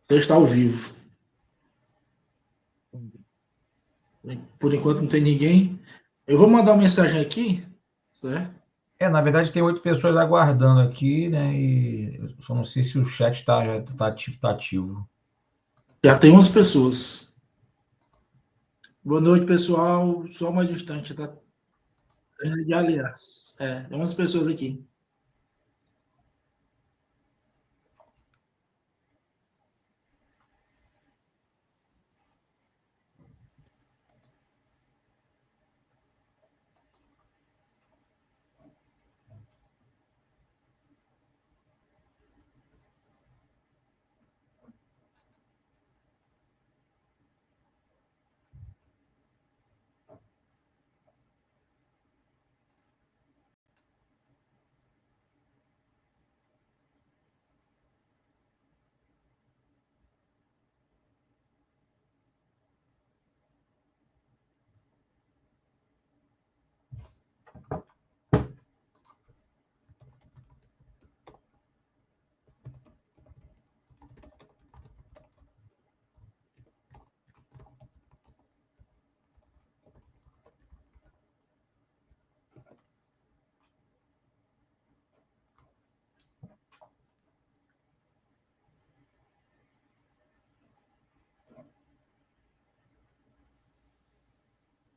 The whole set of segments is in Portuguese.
Você está ao vivo. Por enquanto não tem ninguém. Eu vou mandar uma mensagem aqui, certo? Na verdade, tem 8 pessoas aguardando aqui, né? E eu só não sei se o chat já tá ativo. Já tem 11 pessoas. Boa noite, pessoal. Só mais um instante, tá? Aliás, tem 11 pessoas aqui.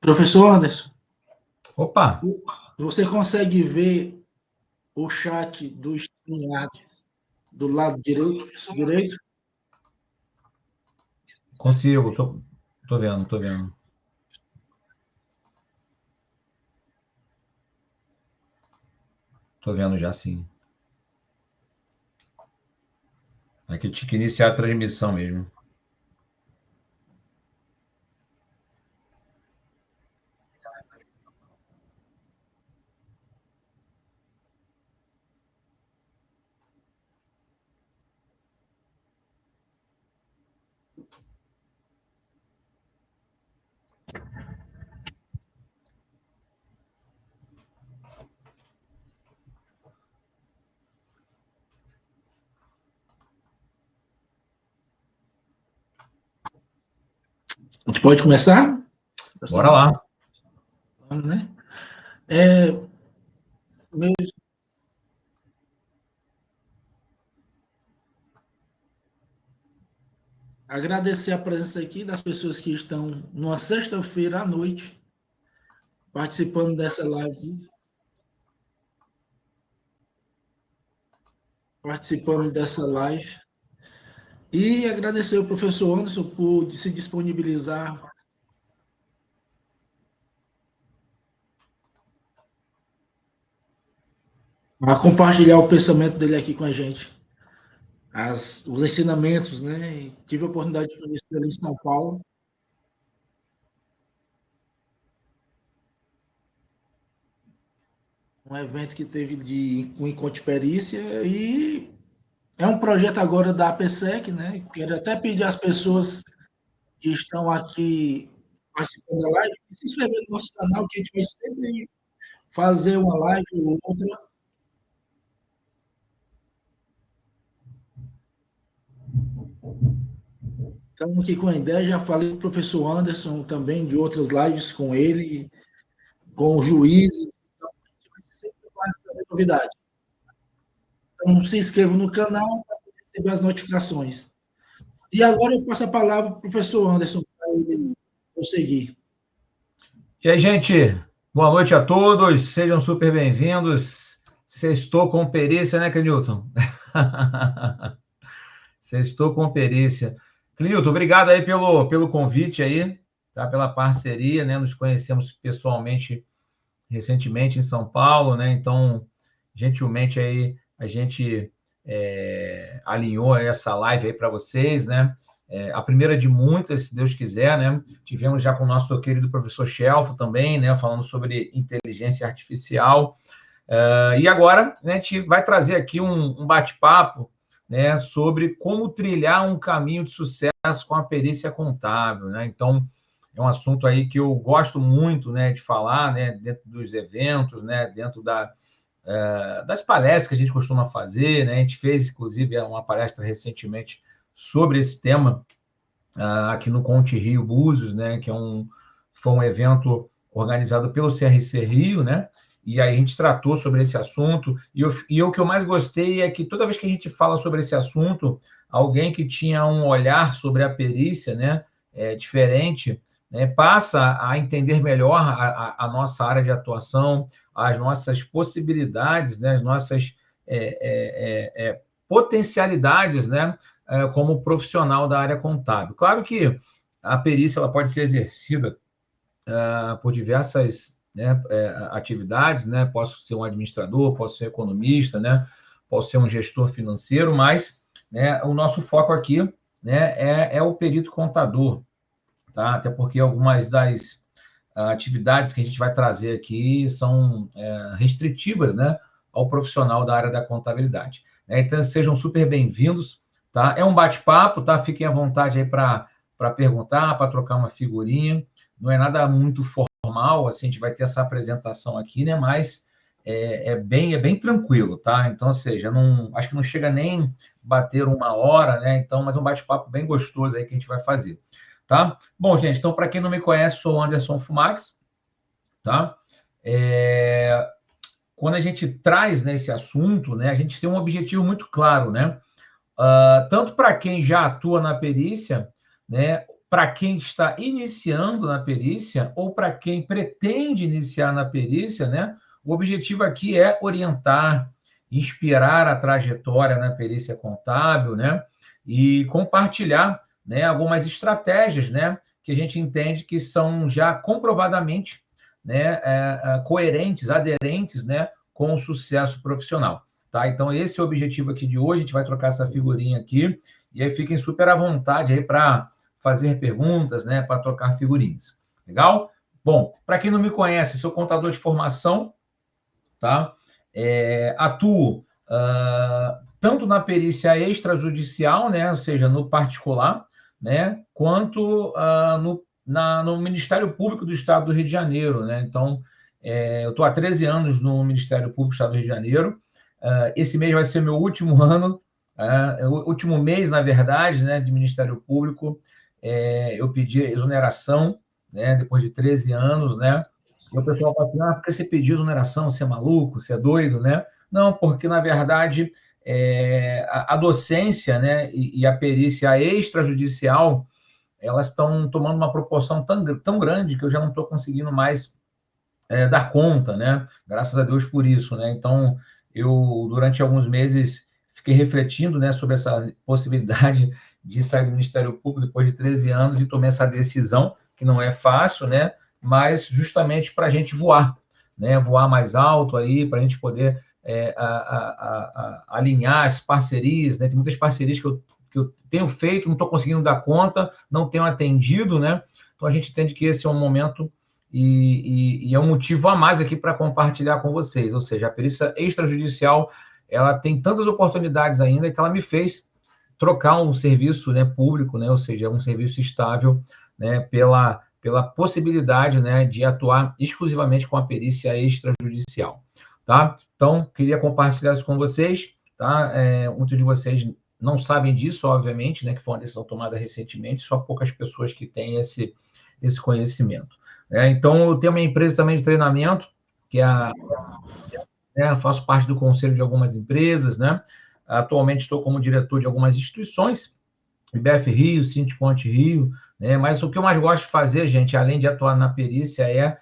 Professor Anderson. Opa! Você consegue ver o chat do StreamYard do lado direito? Consigo, tô vendo, tô vendo. Tô vendo já, sim. Aqui tinha que iniciar a transmissão mesmo. A gente pode começar? Bora lá. Vamos, né? Agradecer a presença aqui das pessoas que estão numa sexta-feira à noite participando dessa live. E agradecer ao professor Anderson por se disponibilizar a compartilhar o pensamento dele aqui com a gente. Os ensinamentos, né? Tive a oportunidade de conhecer ele em São Paulo. Um evento que teve de um encontro de perícia e é um projeto agora da APSEC, né? Quero até pedir às pessoas que estão aqui participando da live se inscrever no nosso canal, que a gente vai sempre fazer uma live ou outra. Estamos aqui com a ideia, já falei com o professor Anderson também, de outras lives com ele, com os juízes, então a gente vai sempre trazer novidade. Então se inscreva no canal para receber as notificações. E agora eu passo a palavra para o professor Anderson para ele prosseguir. E aí, gente, boa noite a todos, sejam super bem-vindos. Sextou com perícia, né, Clenilton? Sextou com perícia. Clenilton, obrigado aí pelo convite aí, tá? Pela parceria, né? Nos conhecemos pessoalmente recentemente em São Paulo, né? Então, gentilmente aí a gente alinhou essa live aí para vocês, né? A primeira de muitas, se Deus quiser, né? Tivemos já com o nosso querido professor Shelfo também, né? Falando sobre inteligência artificial. E agora, né, a gente vai trazer aqui um bate-papo, né, sobre como trilhar um caminho de sucesso com a perícia contábil, né? Então, é um assunto aí que eu gosto muito, né, de falar, né, dentro dos eventos, né, dentro das palestras que a gente costuma fazer, né? A gente fez, inclusive, uma palestra recentemente sobre esse tema aqui no Conte Rio Búzios, né, que foi um evento organizado pelo CRC Rio, né, e aí a gente tratou sobre esse assunto, e o que eu mais gostei é que toda vez que a gente fala sobre esse assunto, alguém que tinha um olhar sobre a perícia, né, diferente, né, passa a entender melhor a nossa área de atuação, as nossas possibilidades, né, as nossas potencialidades, né, como profissional da área contábil. Claro que a perícia ela pode ser exercida por diversas, né, atividades, né? Posso ser um administrador, posso ser economista, né? Posso ser um gestor financeiro, mas, né, o nosso foco aqui, né, é o perito contador, tá? Até porque algumas das atividades que a gente vai trazer aqui são restritivas, né, ao profissional da área da contabilidade. Então, sejam super bem-vindos, tá? É um bate-papo, tá? Fiquem à vontade aí para perguntar, para trocar uma figurinha. Não é nada muito formal, assim, a gente vai ter essa apresentação aqui, né? Mas é bem tranquilo, tá? Então, ou seja, acho que não chega nem bater 1 hora, né? Então, mas é um bate-papo bem gostoso aí que a gente vai fazer, tá? Bom, gente, então, para quem não me conhece, sou o Anderson Fumax, tá? Quando a gente traz nesse assunto, né, a gente tem um objetivo muito claro, né? Tanto para quem já atua na perícia, né, para quem está iniciando na perícia ou para quem pretende iniciar na perícia, né, o objetivo aqui é orientar, inspirar a trajetória na perícia contábil, né, e compartilhar, né, algumas estratégias, né, que a gente entende que são já comprovadamente, né, coerentes, aderentes, né, com o sucesso profissional. Tá? Então, esse é o objetivo aqui de hoje. A gente vai trocar essa figurinha aqui. E aí fiquem super à vontade aí para fazer perguntas, né? Para trocar figurinhas. Legal? Bom, para quem não me conhece, sou contador de formação, tá? Atuo tanto na perícia extrajudicial, né? Ou seja, no particular, né? Quanto no Ministério Público do Estado do Rio de Janeiro, né? Então, eu estou há 13 anos no Ministério Público do Estado do Rio de Janeiro. Esse mês vai ser meu último ano, último mês, na verdade, né, de Ministério Público. Eu pedi exoneração, né, depois de 13 anos, né? E o pessoal fala assim, por que você pediu exoneração? Você é maluco? Você é doido, né? Não, porque, na verdade, a docência, né, e a perícia extrajudicial, elas estão tomando uma proporção tão grande que eu já não estou conseguindo mais dar conta, né? Graças a Deus por isso, né? Então, eu, durante alguns meses, fiquei refletindo, né, sobre essa possibilidade de sair do Ministério Público depois de 13 anos e tomei essa decisão, que não é fácil, né? Mas justamente para a gente voar, né? Voar mais alto aí, para a gente poder alinhar as parcerias, né? Tem muitas parcerias que eu tenho feito, não estou conseguindo dar conta, não tenho atendido, né? Então, a gente entende que esse é um momento e é um motivo a mais aqui para compartilhar com vocês. Ou seja, a perícia extrajudicial, ela tem tantas oportunidades ainda que ela me fez trocar um serviço, né, público, né, ou seja, um serviço estável, né, pela possibilidade, né, de atuar exclusivamente com a perícia extrajudicial, tá? Então, queria compartilhar isso com vocês, tá? Muitos de vocês não sabem disso, obviamente, né, que foi uma decisão tomada recentemente, só poucas pessoas que têm esse conhecimento. Então, eu tenho uma empresa também de treinamento, que faço parte do conselho de algumas empresas, né? Atualmente estou como diretor de algumas instituições, IBF Rio, Sindicont Rio, né? Mas o que eu mais gosto de fazer, gente, além de atuar na perícia, é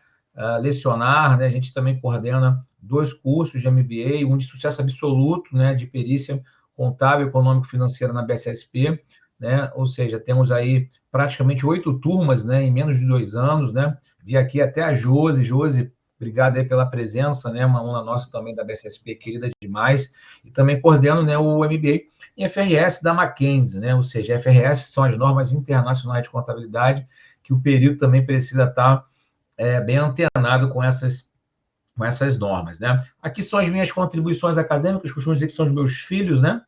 lecionar, né? A gente também coordena 2 cursos de MBA, um de sucesso absoluto, né? De perícia contábil, econômico, financeira na BSSP, né? Ou seja, temos aí praticamente 8 turmas, né? Em menos de 2 anos, né? Vi aqui até a Josi. Josi, obrigado aí pela presença, né? Uma aluna nossa também da BSSP, querida demais. E também coordeno, né, o MBA em FRS da Mackenzie, né? Ou seja, FRS são as normas internacionais de contabilidade, que o perito também precisa estar bem antenado com essas normas, né? Aqui são as minhas contribuições acadêmicas, costumo dizer que são os meus filhos, né?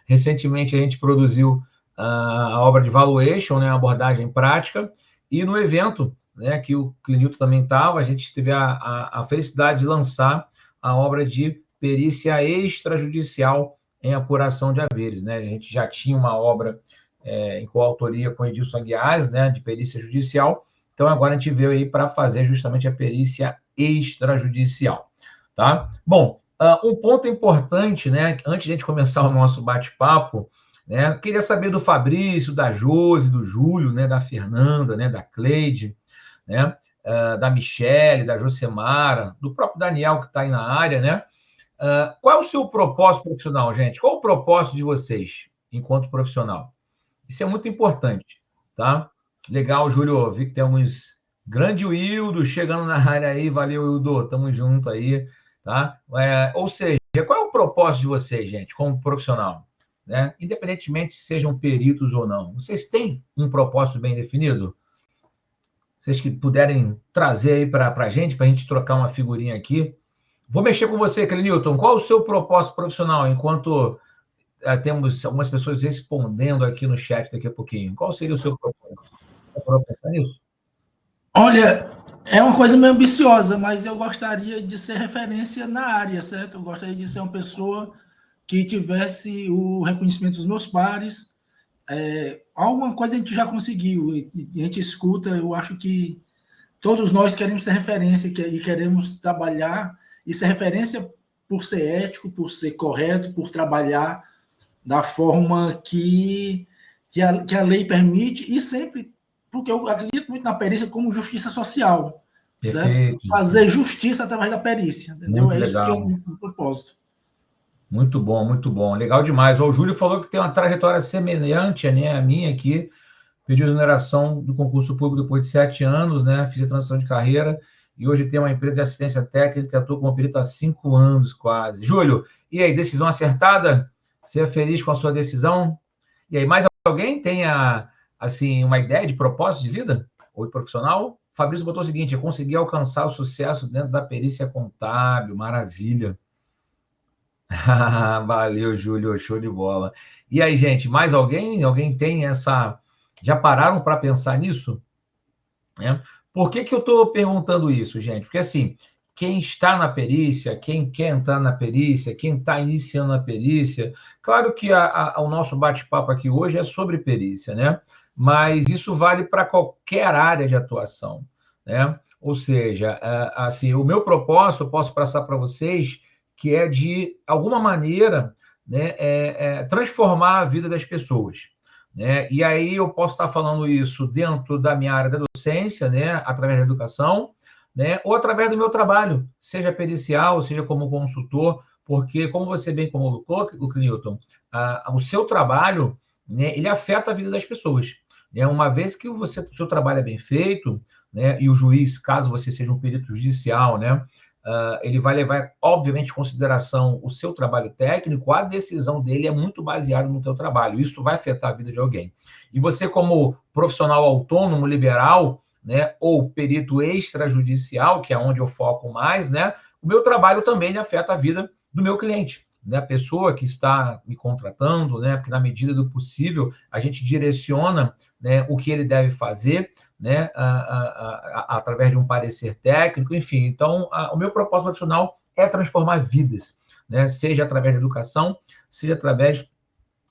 Recentemente a gente produziu a obra de Valuation, né? Uma abordagem prática, e no evento, né, que o Clinilton também estava, a gente teve a felicidade de lançar a obra de perícia extrajudicial em apuração de haveres, né? A gente já tinha uma obra em coautoria com Edilson Aguiar, né, de perícia judicial, então agora a gente veio aí para fazer justamente a perícia extrajudicial, tá? Bom, um ponto importante, né, antes de a gente começar o nosso bate-papo, né, eu queria saber do Fabrício, da Josi, do Júlio, né, da Fernanda, né, da Cleide, né, da Michele, da Josemara, do próprio Daniel, que está aí na área, né? Qual é o seu propósito profissional, gente? Qual o propósito de vocês enquanto profissional? Isso é muito importante, tá? Legal, Júlio, vi que tem alguns grande Wildo chegando na área aí, valeu, Wildo, tamo junto aí, tá? Ou seja, qual é o propósito de vocês, gente, como profissional? Né? Independentemente se sejam peritos ou não, vocês têm um propósito bem definido? Vocês que puderem trazer aí para a gente trocar uma figurinha aqui. Vou mexer com você, Clenilton. Qual o seu propósito profissional enquanto temos algumas pessoas respondendo aqui no chat daqui a pouquinho? Qual seria o seu propósito? Você parou pra pensar nisso? Olha, é uma coisa meio ambiciosa, mas eu gostaria de ser referência na área, certo? Eu gostaria de ser uma pessoa que tivesse o reconhecimento dos meus pares. Alguma coisa a gente já conseguiu, a gente escuta, eu acho que todos nós queremos ser referência e queremos trabalhar e ser referência por ser ético, por ser correto, por trabalhar da forma que a lei permite e sempre, porque eu acredito muito na perícia como justiça social, certo? Perfeito. Fazer justiça através da perícia, entendeu? Muito É isso que é legal. o propósito. Muito bom, muito bom. Legal demais. O Júlio falou que tem uma trajetória semelhante, né, a minha aqui. Pediu exoneração do concurso público depois de 7 anos, né? Fiz a transição de carreira e hoje tenho uma empresa de assistência técnica que atua como perito há 5 anos quase. Júlio, e aí, decisão acertada? Você é feliz com a sua decisão? E aí, mais alguém tem assim, uma ideia de propósito de vida? Ou de profissional? Fabrício botou o seguinte: eu consegui alcançar o sucesso dentro da perícia contábil, maravilha. Valeu, Júlio, show de bola. E aí, gente, mais alguém? Alguém tem essa... Já pararam para pensar nisso? Né? Por que eu estou perguntando isso, gente? Porque, assim, quem está na perícia, quem quer entrar na perícia, quem está iniciando a perícia, claro que o nosso bate-papo aqui hoje é sobre perícia, né? Mas isso vale para qualquer área de atuação, né? Ou seja, assim, o meu propósito, eu posso passar para vocês, que é de alguma maneira, né, transformar a vida das pessoas, né? E aí eu posso estar falando isso dentro da minha área da docência, né, através da educação, né, ou através do meu trabalho, seja pericial, seja como consultor, porque, como você bem colocou, o Clinton, o seu trabalho, né, ele afeta a vida das pessoas. Né? Uma vez que o seu trabalho é bem feito, né, e o juiz, caso você seja um perito judicial, né, ele vai levar, obviamente, em consideração o seu trabalho técnico, a decisão dele é muito baseada no teu trabalho. Isso vai afetar a vida de alguém. E você, como profissional autônomo, liberal, né, ou perito extrajudicial, que é onde eu foco mais, né, o meu trabalho também afeta a vida do meu cliente, né, a pessoa que está me contratando, né, porque na medida do possível a gente direciona, né, o que ele deve fazer, né, através de um parecer técnico, enfim. Então, o meu propósito profissional é transformar vidas, né, seja através da educação, seja através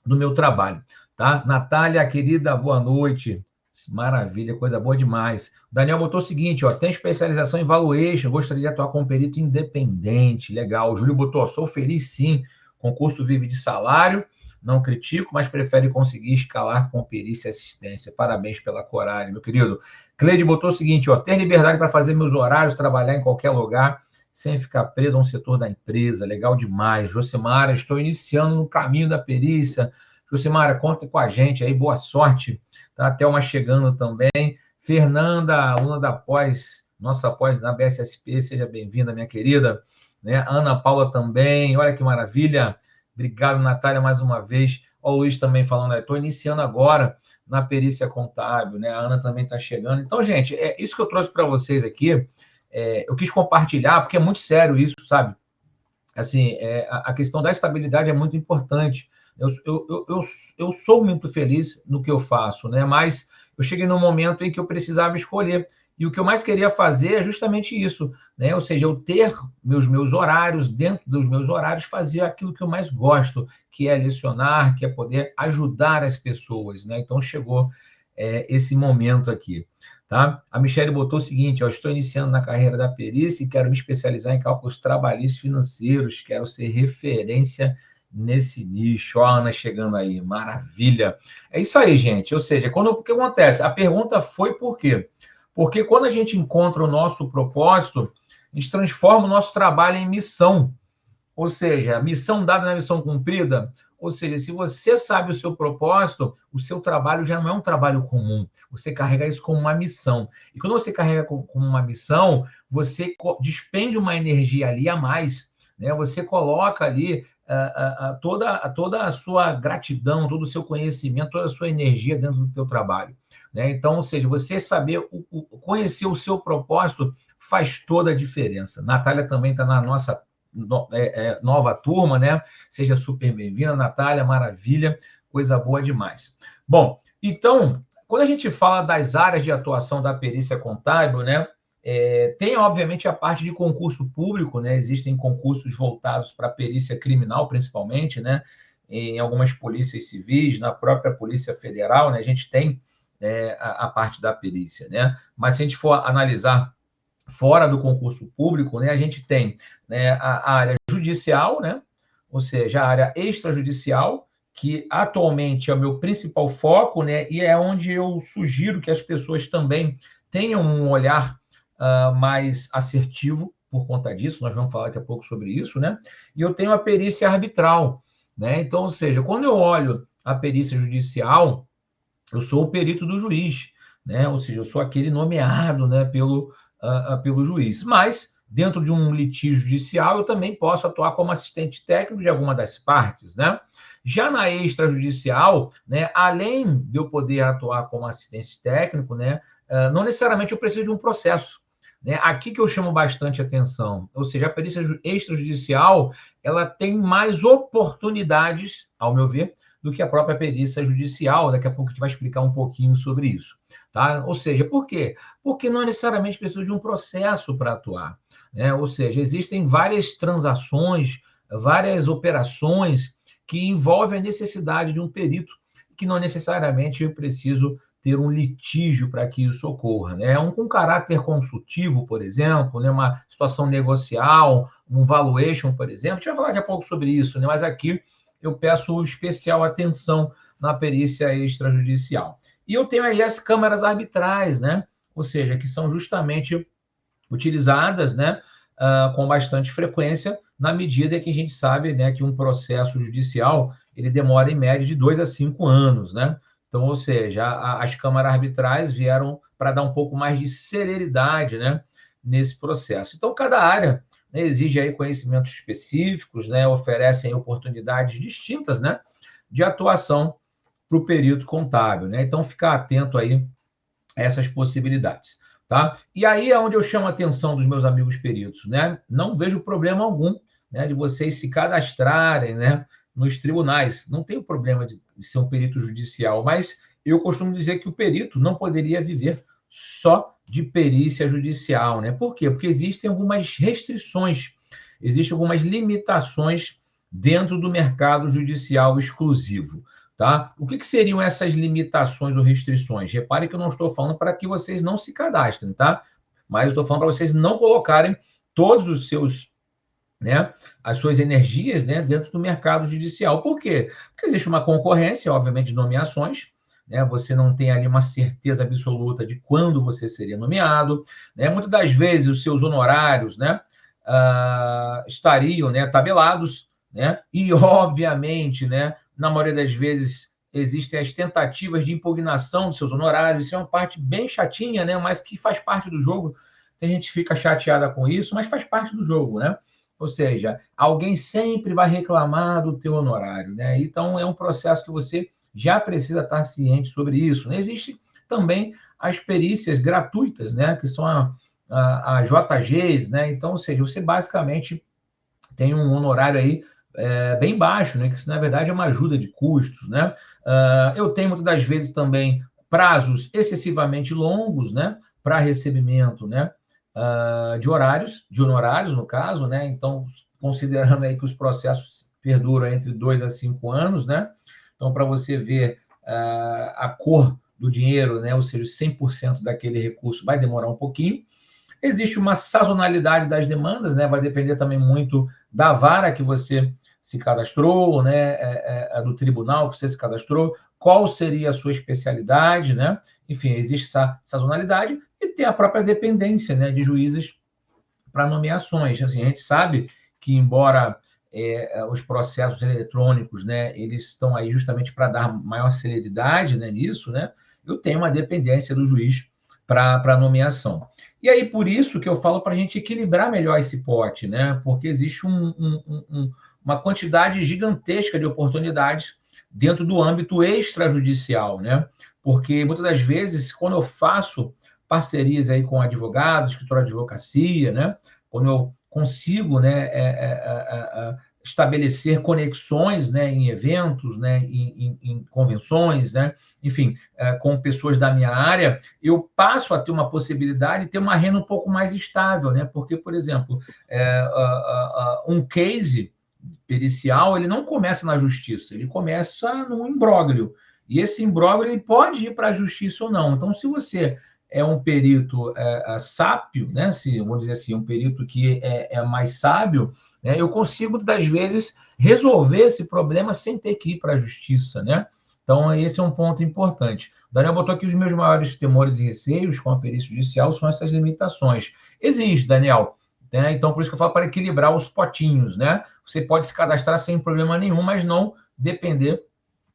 do meu trabalho. Tá? Natália, querida, boa noite. Maravilha, coisa boa demais. O Daniel botou o seguinte, ó, tem especialização em valuation, gostaria de atuar como perito independente. Legal. O Júlio botou, sou feliz sim, concurso vive de salário, não critico, mas prefere conseguir escalar com perícia e assistência. Parabéns pela coragem, meu querido. Cleide botou o seguinte, ó, ter liberdade para fazer meus horários, trabalhar em qualquer lugar, sem ficar preso a um setor da empresa. Legal demais. Josemara, estou iniciando no caminho da perícia. Josemara, conta com a gente aí, boa sorte. Tá? A Thelma chegando também. Fernanda, aluna da pós, nossa pós na BSSP, seja bem-vinda, minha querida. Né? Ana Paula também, olha que maravilha. Obrigado, Natália, mais uma vez. Ó, o Luiz também falando, estou iniciando agora na perícia contábil, né? A Ana também está chegando. Então, gente, é isso que eu trouxe para vocês aqui. Eu quis compartilhar, porque é muito sério isso, sabe? Assim, a questão da estabilidade é muito importante. Eu sou muito feliz no que eu faço, né? Mas eu cheguei num momento em que eu precisava escolher. E o que eu mais queria fazer é justamente isso, né? Ou seja, eu ter meus horários, dentro dos meus horários, fazer aquilo que eu mais gosto, que é lecionar, que é poder ajudar as pessoas, né? Então, chegou esse momento aqui. Tá? A Michelle botou o seguinte: estou iniciando na carreira da perícia e quero me especializar em cálculos trabalhistas e financeiros, quero ser referência nesse nicho. Ó, a Ana chegando aí, maravilha. É isso aí, gente. Ou seja, o que acontece? A pergunta foi por quê? Porque quando a gente encontra o nosso propósito, a gente transforma o nosso trabalho em missão. Ou seja, missão dada na missão cumprida. Ou seja, se você sabe o seu propósito, o seu trabalho já não é um trabalho comum. Você carrega isso como uma missão. E quando você carrega como uma missão, você despende uma energia ali a mais, né? Você coloca ali toda a sua gratidão, todo o seu conhecimento, toda a sua energia dentro do seu trabalho, né? Então, ou seja, você saber conhecer o seu propósito faz toda a diferença. Natália também está na nossa nova turma, né? Seja super bem-vinda, Natália, maravilha, coisa boa demais. Bom, então, quando a gente fala das áreas de atuação da perícia contábil, né? Tem, obviamente, a parte de concurso público, né? Existem concursos voltados para a perícia criminal, principalmente, né? Em algumas polícias civis, na própria Polícia Federal, né? A gente tem a parte da perícia, né? Mas se a gente for analisar fora do concurso público, né, a gente tem, né, a área judicial, né, ou seja, a área extrajudicial, que atualmente é o meu principal foco, né, e é onde eu sugiro que as pessoas também tenham um olhar mais assertivo por conta disso. Nós vamos falar daqui a pouco sobre isso, né? E eu tenho a perícia arbitral, né? Então, ou seja, quando eu olho a perícia judicial, eu sou o perito do juiz, né? Ou seja, eu sou aquele nomeado, né, pelo juiz. Mas, dentro de um litígio judicial, eu também posso atuar como assistente técnico de alguma das partes, né? Já na extrajudicial, né, além de eu poder atuar como assistente técnico, né, não necessariamente eu preciso de um processo, né? Aqui que eu chamo bastante atenção, ou seja, a perícia extrajudicial, ela tem mais oportunidades, ao meu ver, do que a própria perícia judicial. Daqui a pouco a gente vai explicar um pouquinho sobre isso, tá? Ou seja, por quê? Porque não necessariamente precisa de um processo para atuar, né? Ou seja, existem várias transações, várias operações que envolvem a necessidade de um perito, que não necessariamente eu preciso ter um litígio para que isso ocorra, né? Um com caráter consultivo, por exemplo, né? Uma situação negocial, um valuation, por exemplo. A gente vai falar daqui a pouco sobre isso, né? Mas aqui eu peço especial atenção na perícia extrajudicial. E eu tenho aí as câmaras arbitrais, né? Ou seja, que são justamente utilizadas, né, com bastante frequência, na medida que a gente sabe, né, que um processo judicial ele demora em média de 2 a 5 anos, né? Então, ou seja, as câmaras arbitrais vieram para dar um pouco mais de celeridade, né, nesse processo. Então, cada área, né, exige aí conhecimentos específicos, né, oferecem oportunidades distintas, né, de atuação para o perito contábil, né? Então, ficar atento aí a essas possibilidades, tá? E aí é onde eu chamo a atenção dos meus amigos peritos, né? Não vejo problema algum, né, de vocês se cadastrarem, né, nos tribunais. Não tem problema de ser um perito judicial, mas eu costumo dizer que o perito não poderia viver só de perícia judicial, né? Por quê? Porque existem algumas restrições, existem algumas limitações dentro do mercado judicial exclusivo, tá? O que seriam essas limitações ou restrições? Repare que eu não estou falando para que vocês não se cadastrem, tá? Mas eu estou falando para vocês não colocarem todos os seus, né, as suas energias, né, dentro do mercado judicial. Por quê? Porque existe uma concorrência, obviamente, de nomeações, né? Você não tem ali uma certeza absoluta de quando você seria nomeado, né? Muitas das vezes os seus honorários, né, estariam, né, tabelados, né? E obviamente, né, na maioria das vezes existem as tentativas de impugnação dos seus honorários. Isso é uma parte bem chatinha, né, mas que faz parte do jogo. Tem gente que fica chateada com isso, mas faz parte do jogo, né? Ou seja, alguém sempre vai reclamar do teu honorário, né? Então, é um processo que você já precisa estar ciente sobre isso, né? Existe também as perícias gratuitas, né? Que são a JGs, né? Então, ou seja, você basicamente tem um honorário aí bem baixo, né? Que isso, na verdade, é uma ajuda de custos, né? Eu tenho, muitas das vezes, também prazos excessivamente longos, né, para recebimento, né, de honorários, no caso, né, então, considerando aí que os processos perduram entre 2 a 5 anos, né, então, para você ver a cor do dinheiro, né, ou seja, 100% daquele recurso vai demorar um pouquinho. Existe uma sazonalidade das demandas, né, vai depender também muito da vara que você se cadastrou, né, do tribunal que você se cadastrou, qual seria a sua especialidade, né? Enfim, existe essa sazonalidade e tem a própria dependência, né, de juízes para nomeações. Assim, a gente sabe que, embora os processos eletrônicos, né, eles estão aí justamente para dar maior celeridade, né, nisso, né, eu tenho uma dependência do juiz para nomeação. E aí, por isso que eu falo para a gente equilibrar melhor esse pote, né, porque existe uma quantidade gigantesca de oportunidades dentro do âmbito extrajudicial, né, porque muitas das vezes, quando eu faço parcerias aí com advogados, escritório de advocacia, né? Quando eu consigo, né, estabelecer conexões, né, em eventos, né, em convenções, né, enfim, com pessoas da minha área, eu passo a ter uma possibilidade de ter uma renda um pouco mais estável, né? Porque, por exemplo, um case pericial, ele não começa na justiça, ele começa no imbróglio. E esse imbróglio ele pode ir para a justiça ou não. Então, se você é um perito sábio, né? Vamos dizer assim, um perito que é mais sábio, né? Eu consigo, das vezes, resolver esse problema sem ter que ir para a justiça, né? Então, esse é um ponto importante. O Daniel botou aqui os meus maiores temores e receios com a perícia judicial são essas limitações. Existe, Daniel, né? Então, por isso que eu falo para equilibrar os potinhos, né? Você pode se cadastrar sem problema nenhum, mas não depender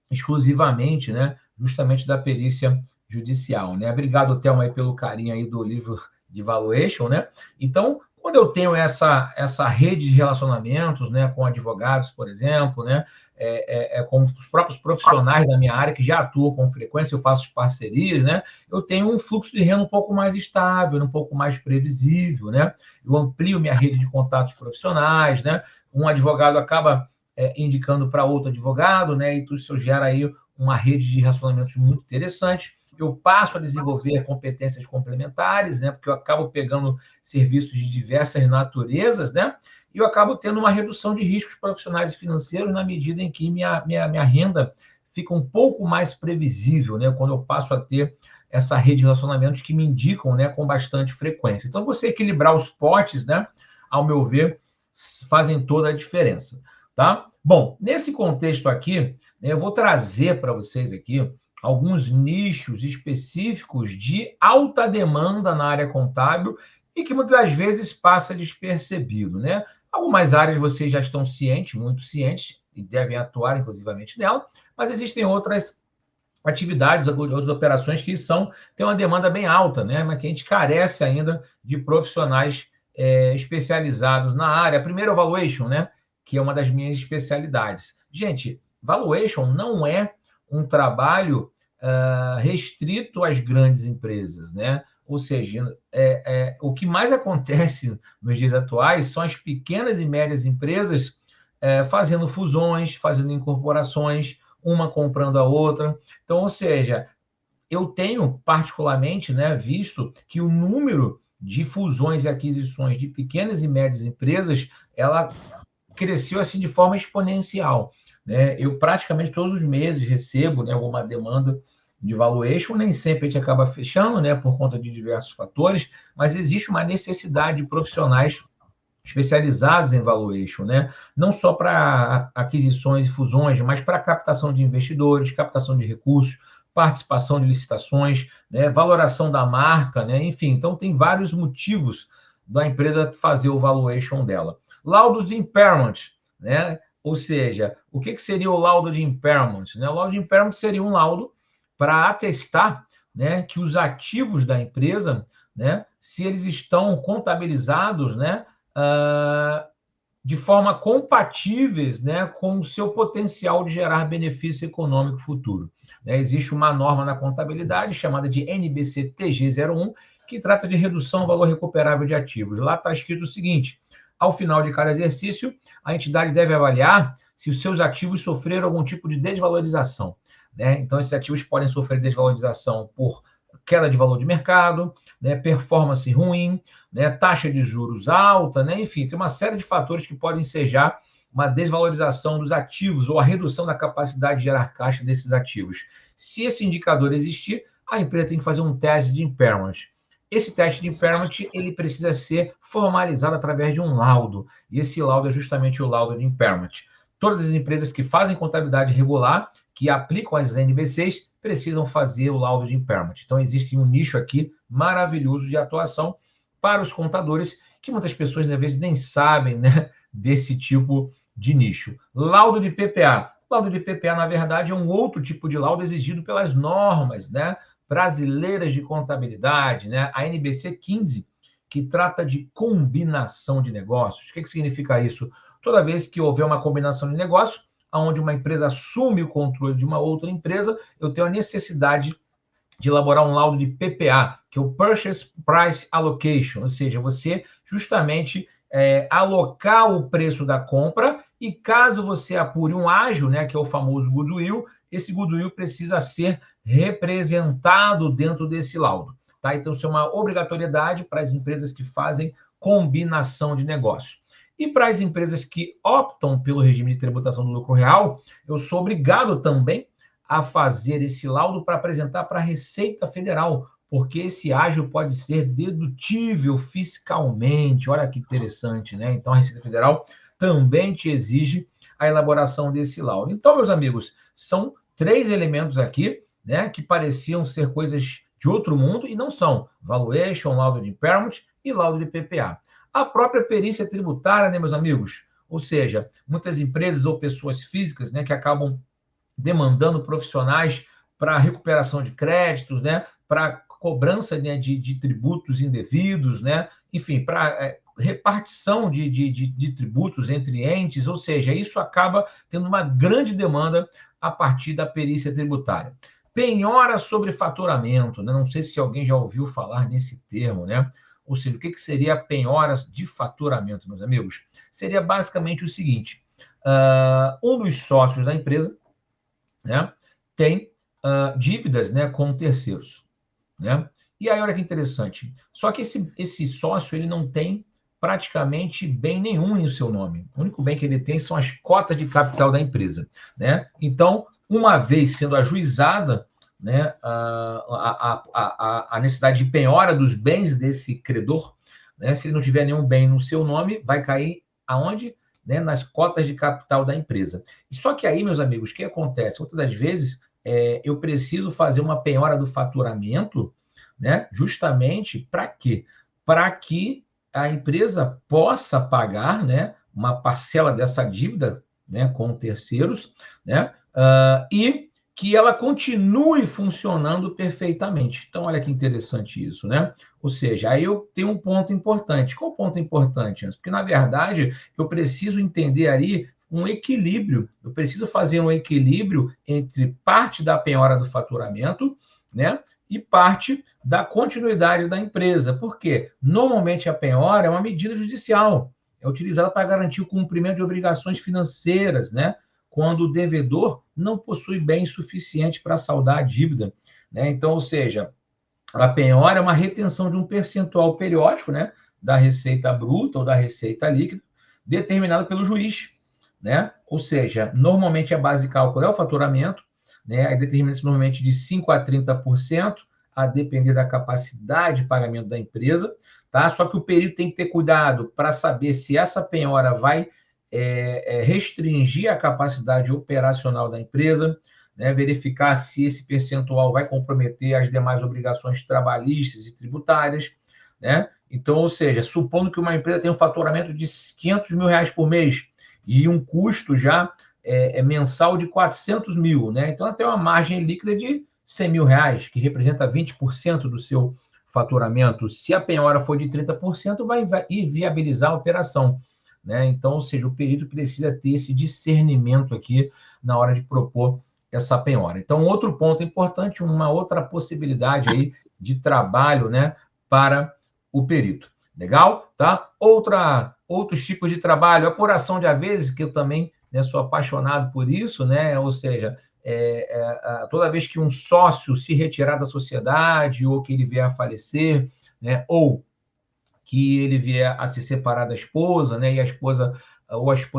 exclusivamente, né, justamente da perícia judicial, né? Obrigado, Thelma, aí pelo carinho aí do livro de valuation, né? Então, quando eu tenho essa rede de relacionamentos, né, com advogados, por exemplo, né, com os próprios profissionais da minha área que já atuam com frequência, eu faço parcerias, né? Eu tenho um fluxo de renda um pouco mais estável, um pouco mais previsível, né? Eu amplio minha rede de contatos profissionais, né? Um advogado acaba indicando para outro advogado, né? E tudo isso gera aí uma rede de relacionamentos muito interessante. Eu passo a desenvolver competências complementares, né? Porque eu acabo pegando serviços de diversas naturezas, né? E eu acabo tendo uma redução de riscos profissionais e financeiros na medida em que minha renda fica um pouco mais previsível, né? Quando eu passo a ter essa rede de relacionamentos que me indicam, né, com bastante frequência. Então, você equilibrar os potes, né? Ao meu ver, fazem toda a diferença. Tá? Bom, nesse contexto aqui, né, eu vou trazer para vocês aqui alguns nichos específicos de alta demanda na área contábil e que muitas das vezes passa despercebido, né? Algumas áreas vocês já estão cientes, muito cientes, e devem atuar inclusivamente nela, mas existem outras atividades, outras operações que têm uma demanda bem alta, né? Mas que a gente carece ainda de profissionais especializados na área. Primeiro, o valuation, né? Que é uma das minhas especialidades. Gente, valuation não é um trabalho restrito às grandes empresas, né? Ou seja, o que mais acontece nos dias atuais são as pequenas e médias empresas fazendo fusões, fazendo incorporações, uma comprando a outra. Então, ou seja, eu tenho particularmente, né, visto que o número de fusões e aquisições de pequenas e médias empresas, ela cresceu assim de forma exponencial, né? Eu praticamente todos os meses recebo, né, alguma demanda de valuation, nem sempre a gente acaba fechando, né, por conta de diversos fatores, mas existe uma necessidade de profissionais especializados em valuation, né? Não só para aquisições e fusões, mas para captação de investidores, captação de recursos, participação de licitações, né? Valoração da marca, né? Enfim, então tem vários motivos da empresa fazer o valuation dela. Laudo de impairment, né? Ou seja, o que seria o laudo de impairment? Né? O laudo de impairment seria um laudo para atestar, né, que os ativos da empresa, né, se eles estão contabilizados, né, de forma compatíveis, né, com o seu potencial de gerar benefício econômico futuro. Né? Existe uma norma na contabilidade chamada de NBC-TG01, que trata de redução do valor recuperável de ativos. Lá está escrito o seguinte: Ao final de cada exercício, a entidade deve avaliar se os seus ativos sofreram algum tipo de desvalorização, né? Então, esses ativos podem sofrer desvalorização por queda de valor de mercado, né, performance ruim, né, taxa de juros alta, né, enfim, tem uma série de fatores que podem ensejar uma desvalorização dos ativos ou a redução da capacidade de gerar caixa desses ativos. Se esse indicador existir, a empresa tem que fazer um teste de impairment. Esse teste de impairment ele precisa ser formalizado através de um laudo, e esse laudo é justamente o laudo de impairment. Todas as empresas que fazem contabilidade regular, que aplicam as NBCs, precisam fazer o laudo de impairment. Então, existe um nicho aqui maravilhoso de atuação para os contadores, que muitas pessoas, às vezes, nem sabem, né, desse tipo de nicho. Laudo de PPA. Laudo de PPA, na verdade, é um outro tipo de laudo exigido pelas normas, né, brasileiras de contabilidade, né, a NBC 15, que trata de combinação de negócios. O que significa isso? Toda vez que houver uma combinação de negócios, onde uma empresa assume o controle de uma outra empresa, eu tenho a necessidade de elaborar um laudo de PPA, que é o Purchase Price Allocation, ou seja, você justamente alocar o preço da compra e caso você apure um ágio, né, que é o famoso goodwill, esse goodwill precisa ser representado dentro desse laudo. Tá? Então, isso é uma obrigatoriedade para as empresas que fazem combinação de negócios. E para as empresas que optam pelo regime de tributação do lucro real, eu sou obrigado também a fazer esse laudo para apresentar para a Receita Federal, porque esse ágio pode ser dedutível fiscalmente. Olha que interessante, né? Então, a Receita Federal também te exige a elaboração desse laudo. Então, meus amigos, são 3 elementos aqui, né, que pareciam ser coisas de outro mundo e não são. Valuation, laudo de impairment e laudo de PPA. A própria perícia tributária, né, meus amigos? Ou seja, muitas empresas ou pessoas físicas, né, que acabam demandando profissionais para recuperação de créditos, né, para cobrança, né, de tributos indevidos, né, enfim, para repartição de tributos entre entes, ou seja, isso acaba tendo uma grande demanda a partir da perícia tributária. Penhora sobre faturamento, né? Não sei se alguém já ouviu falar nesse termo, né? Ou seja, o que seria penhoras de faturamento, meus amigos? Seria basicamente o seguinte: um dos sócios da empresa, né, tem dívidas, né, com terceiros, né? E aí, olha que interessante. Só que esse sócio ele não tem praticamente bem nenhum em seu nome. O único bem que ele tem são as cotas de capital da empresa, né? Então, uma vez sendo ajuizada, né, a necessidade de penhora dos bens desse credor, né, se ele não tiver nenhum bem no seu nome, vai cair aonde? Né, nas cotas de capital da empresa. Só que aí, meus amigos, o que acontece? Muitas das vezes, eu preciso fazer uma penhora do faturamento, né, justamente para quê? Para que a empresa possa pagar, né, uma parcela dessa dívida, né, com terceiros, né, e que ela continue funcionando perfeitamente. Então, olha que interessante isso, né? Ou seja, aí eu tenho um ponto importante. Qual o ponto importante, Anderson? Porque, na verdade, eu preciso entender ali um equilíbrio. Eu preciso fazer um equilíbrio entre parte da penhora do faturamento, né, e parte da continuidade da empresa. Por quê? Normalmente, a penhora é uma medida judicial. É utilizada para garantir o cumprimento de obrigações financeiras, né? Quando o devedor não possui bens suficientes para saldar a dívida, né? Então, ou seja, a penhora é uma retenção de um percentual periódico, né, da receita bruta ou da receita líquida, determinado pelo juiz, né? Ou seja, normalmente a base de cálculo é o faturamento, né? Aí determina-se normalmente de 5% a 30%, a depender da capacidade de pagamento da empresa, tá? Só que o perito tem que ter cuidado para saber se essa penhora vai restringir a capacidade operacional da empresa, né, verificar se esse percentual vai comprometer as demais obrigações trabalhistas e tributárias, né? Então, ou seja, supondo que uma empresa tem um faturamento de R$500 mil por mês e um custo já mensal de 400 mil, né? Então, ela tem uma margem líquida de R$100 mil, que representa 20% do seu faturamento. Se a penhora for de 30%, vai inviabilizar a operação, né? Então, ou seja, o perito precisa ter esse discernimento aqui na hora de propor essa penhora. Então, outro ponto importante, uma outra possibilidade aí de trabalho, né, para o perito. Legal? Tá? Outra outros tipos de trabalho, apuração de haveres, que eu também, né, sou apaixonado por isso, né? Ou seja, toda vez que um sócio se retirar da sociedade ou que ele vier a falecer, né, ou que ele vier a se separar da esposa, né, e a esposa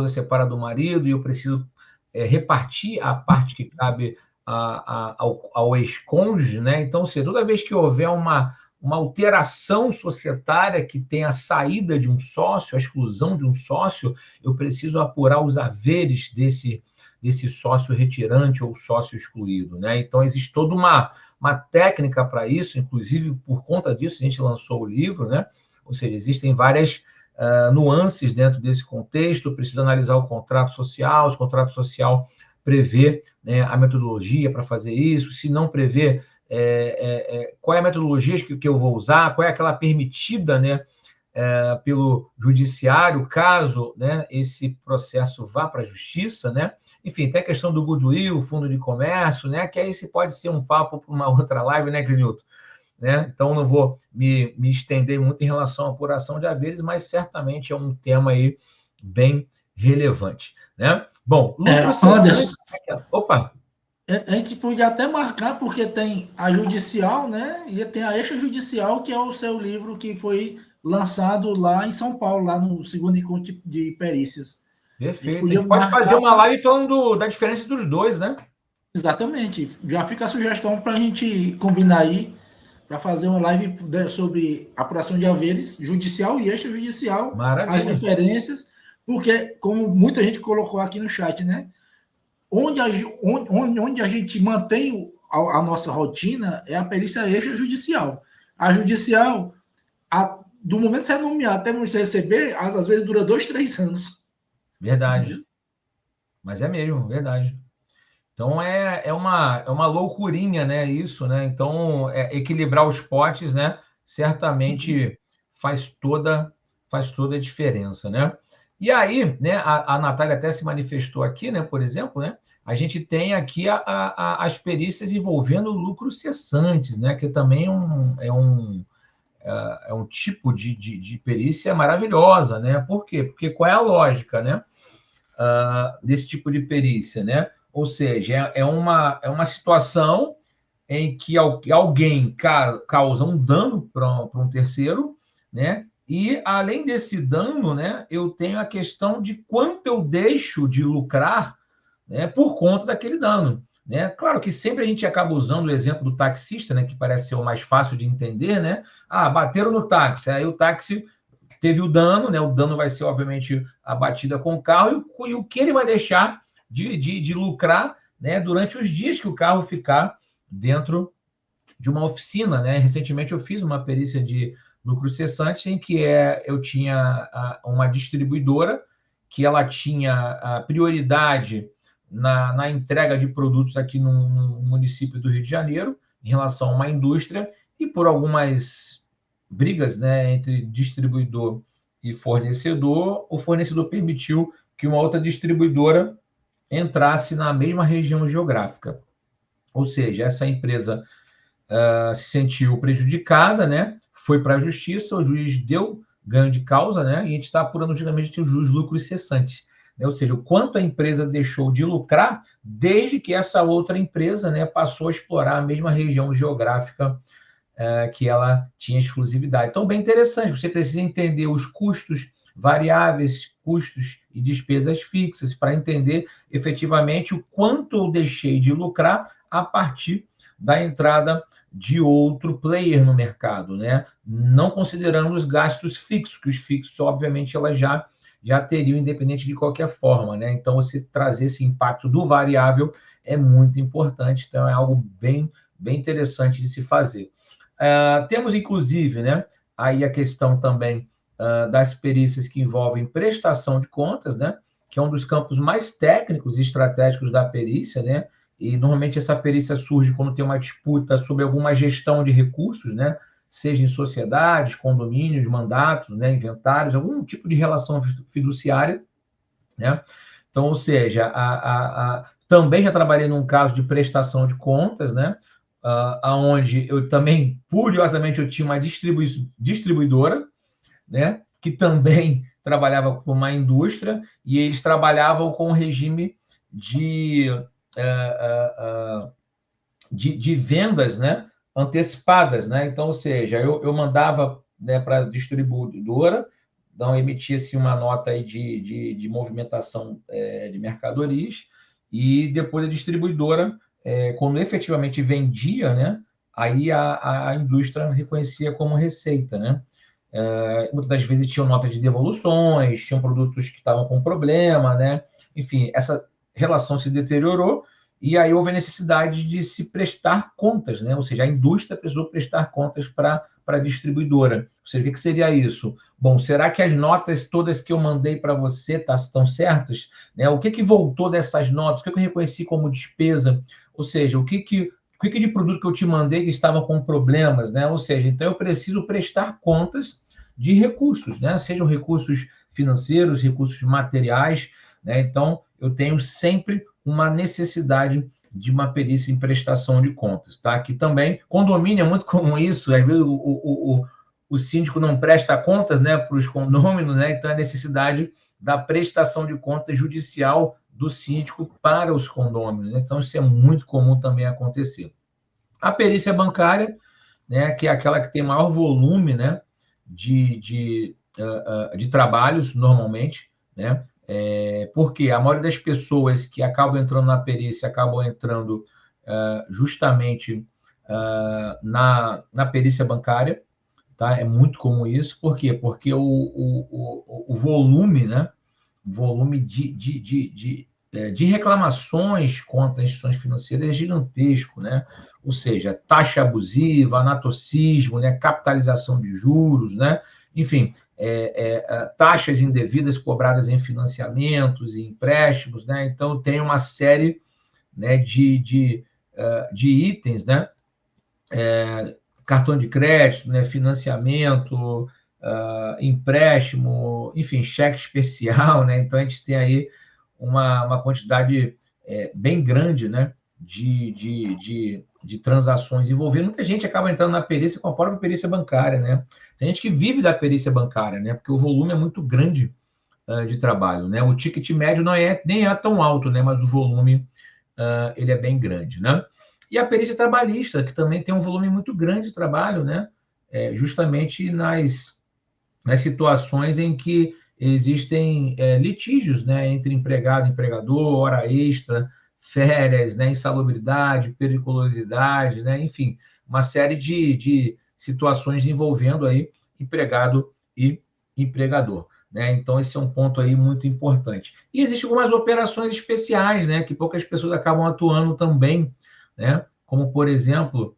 separa do marido e eu preciso repartir a parte que cabe ao ex-cônjuge, né? Então, toda vez que houver uma alteração societária que tenha a saída de um sócio, a exclusão de um sócio, eu preciso apurar os haveres desse sócio retirante ou sócio excluído, né? Então, existe toda uma técnica para isso, inclusive por conta disso a gente lançou o livro, né? Ou seja, existem várias nuances dentro desse contexto, preciso analisar o contrato social, o contrato social prevê, né, a metodologia para fazer isso, se não prevê, qual é a metodologia que eu vou usar, qual é aquela permitida, né, pelo judiciário, caso, né, esse processo vá para a justiça, né? Enfim, tem a questão do goodwill, fundo de comércio, né, que aí se pode ser um papo para uma outra live, né, Clinilton? Né? Então, não vou me estender muito em relação à apuração de haveres, mas certamente é um tema aí bem relevante. Né? Bom, lucro Anderson, Opa! a gente podia até marcar, porque tem a judicial, né? E tem a extrajudicial, que é o seu livro que foi lançado lá em São Paulo, lá no segundo encontro de perícias. Perfeito. A gente pode fazer uma live falando da diferença dos dois, né? Exatamente. Já fica a sugestão para a gente combinar aí, para fazer uma live sobre apuração de haveres, judicial e extrajudicial, Maravilha. as diferenças, porque, como muita gente colocou aqui no chat, né? Onde a gente mantém a nossa rotina é a perícia extrajudicial. A judicial, do momento que você é nomeado até você receber, às vezes dura 2, 3 anos. Verdade. Mas é mesmo, verdade. Então, é uma loucurinha, né, isso, né? Então, equilibrar os potes, né, certamente faz toda a diferença, né? E aí, né, a Natália até se manifestou aqui, né, por exemplo, né, a gente tem aqui as perícias envolvendo lucros cessantes, né, que também é um tipo de perícia maravilhosa, né? Por quê? Porque qual é a lógica, né, desse tipo de perícia, né? Ou seja, é uma situação em que alguém causa um dano para um terceiro, né? E, além desse dano, né, eu tenho a questão de quanto eu deixo de lucrar, né, por conta daquele dano. Né? Claro que sempre a gente acaba usando o exemplo do taxista, né, que parece ser o mais fácil de entender, né? Bateram no táxi, aí o táxi teve o dano, né? O dano vai ser, obviamente, a batida com o carro e o que ele vai deixar de lucrar, né, durante os dias que o carro ficar dentro de uma oficina, né? Recentemente eu fiz uma perícia de lucro cessante em que eu tinha uma distribuidora que ela tinha a prioridade na entrega de produtos aqui no município do Rio de Janeiro em relação a uma indústria e por algumas brigas, né, entre distribuidor e fornecedor, o fornecedor permitiu que uma outra distribuidora entrasse na mesma região geográfica. Ou seja, essa empresa se sentiu prejudicada, né? Foi para a justiça, o juiz deu ganho de causa, né? E a gente está apurando justamente os lucros cessantes. Né? Ou seja, o quanto a empresa deixou de lucrar desde que essa outra empresa, né, passou a explorar a mesma região geográfica que ela tinha exclusividade. Então, bem interessante, você precisa entender os custos variáveis, custos e despesas fixas, para entender efetivamente o quanto eu deixei de lucrar a partir da entrada de outro player no mercado, né? Não considerando os gastos fixos, que os fixos, obviamente, elas já teriam, independente de qualquer forma, né? Então, você trazer esse impacto do variável é muito importante, então é algo bem interessante de se fazer. Temos, inclusive, né, aí a questão também das perícias que envolvem prestação de contas, né, que é um dos campos mais técnicos e estratégicos da perícia, né, e normalmente essa perícia surge quando tem uma disputa sobre alguma gestão de recursos, né, seja em sociedades, condomínios, mandatos, né, inventários, algum tipo de relação fiduciária, né. Então, ou seja, também já trabalhei num caso de prestação de contas, né, aonde eu também, curiosamente, eu tinha uma distribuidora, né, que também trabalhava com uma indústria e eles trabalhavam com um regime de vendas, né, antecipadas, né? Então, ou seja, eu mandava, né, para a distribuidora, então emitia-se uma nota aí de movimentação de mercadorias, e depois a distribuidora, quando efetivamente vendia, né, aí a indústria reconhecia como receita, né? Muitas das vezes tinham notas de devoluções, tinham produtos que estavam com problema, né? Enfim, essa relação se deteriorou e aí houve a necessidade de se prestar contas, né? Ou seja, a indústria precisou prestar contas para a distribuidora. Você vê que seria isso? Bom, será que as notas todas que eu mandei para você estão certas? Né? O que voltou dessas notas? O que eu reconheci como despesa? Ou seja, o que de produto que eu te mandei que estava com problemas, né? Ou seja, então eu preciso prestar contas de recursos, né? Sejam recursos financeiros, recursos materiais, né? Então, eu tenho sempre uma necessidade de uma perícia em prestação de contas, tá? Aqui também, condomínio é muito comum isso, às vezes o síndico não presta contas, né, para os condôminos, né? Então, a necessidade da prestação de contas judicial do síndico para os condôminos, né? Então, isso é muito comum também acontecer. A perícia bancária, né, que é aquela que tem maior volume, né, de trabalhos, normalmente, né? Porque a maioria das pessoas que acabam entrando na perícia acabam entrando justamente na perícia bancária, tá? É muito comum isso. Por quê? Porque o volume, né? Volume de reclamações contra as instituições financeiras é gigantesco, né? Ou seja, taxa abusiva, anatocismo, né? Capitalização de juros, né? Enfim, taxas indevidas cobradas em financiamentos e empréstimos, né? Então, tem uma série, né, de itens, né? Cartão de crédito, né? Financiamento, empréstimo, enfim, cheque especial, né? Então, a gente tem aí uma quantidade bem grande, né, de transações envolvendo. Muita gente acaba entrando na perícia com a própria perícia bancária, né? Tem gente que vive da perícia bancária, né? Porque o volume é muito grande de trabalho, né? O ticket médio nem é tão alto, né? Mas o volume ele é bem grande, né? E a perícia trabalhista, que também tem um volume muito grande de trabalho, né? Justamente nas situações em que existem litígios, né, entre empregado e empregador, hora extra, férias, né, insalubridade, periculosidade, né, enfim, uma série de situações envolvendo aí empregado e empregador, né? Então, esse é um ponto aí muito importante. E existem algumas operações especiais, né, que poucas pessoas acabam atuando também, né? Como, por exemplo,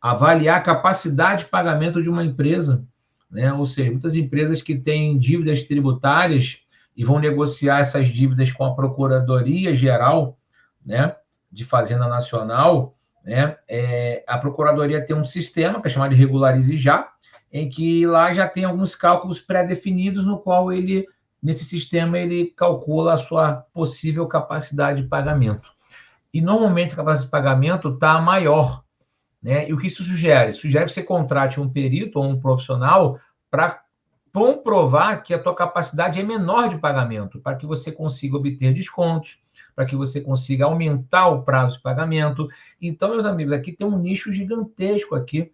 avaliar a capacidade de pagamento de uma empresa, né? Ou seja, muitas empresas que têm dívidas tributárias e vão negociar essas dívidas com a Procuradoria Geral, né, de Fazenda Nacional, né? A Procuradoria tem um sistema que é chamado de Regularize Já, em que lá já tem alguns cálculos pré-definidos, no qual nesse sistema, ele calcula a sua possível capacidade de pagamento. E, normalmente, a capacidade de pagamento está maior, né? E o que isso sugere? Sugere que você contrate um perito ou um profissional para comprovar que a tua capacidade é menor de pagamento, para que você consiga obter descontos, para que você consiga aumentar o prazo de pagamento. Então, meus amigos, aqui tem um nicho gigantesco aqui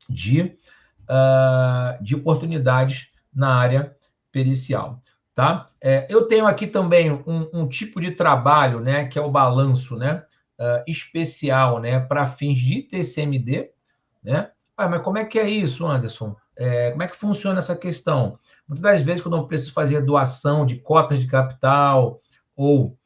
de oportunidades na área pericial, tá? Eu tenho aqui também um tipo de trabalho, né, que é o balanço, né, especial, né, para fins de TCMD, né? Mas como é que é isso, Anderson? Como é que funciona essa questão? Muitas das vezes, quando eu preciso fazer doação de cotas de capital ou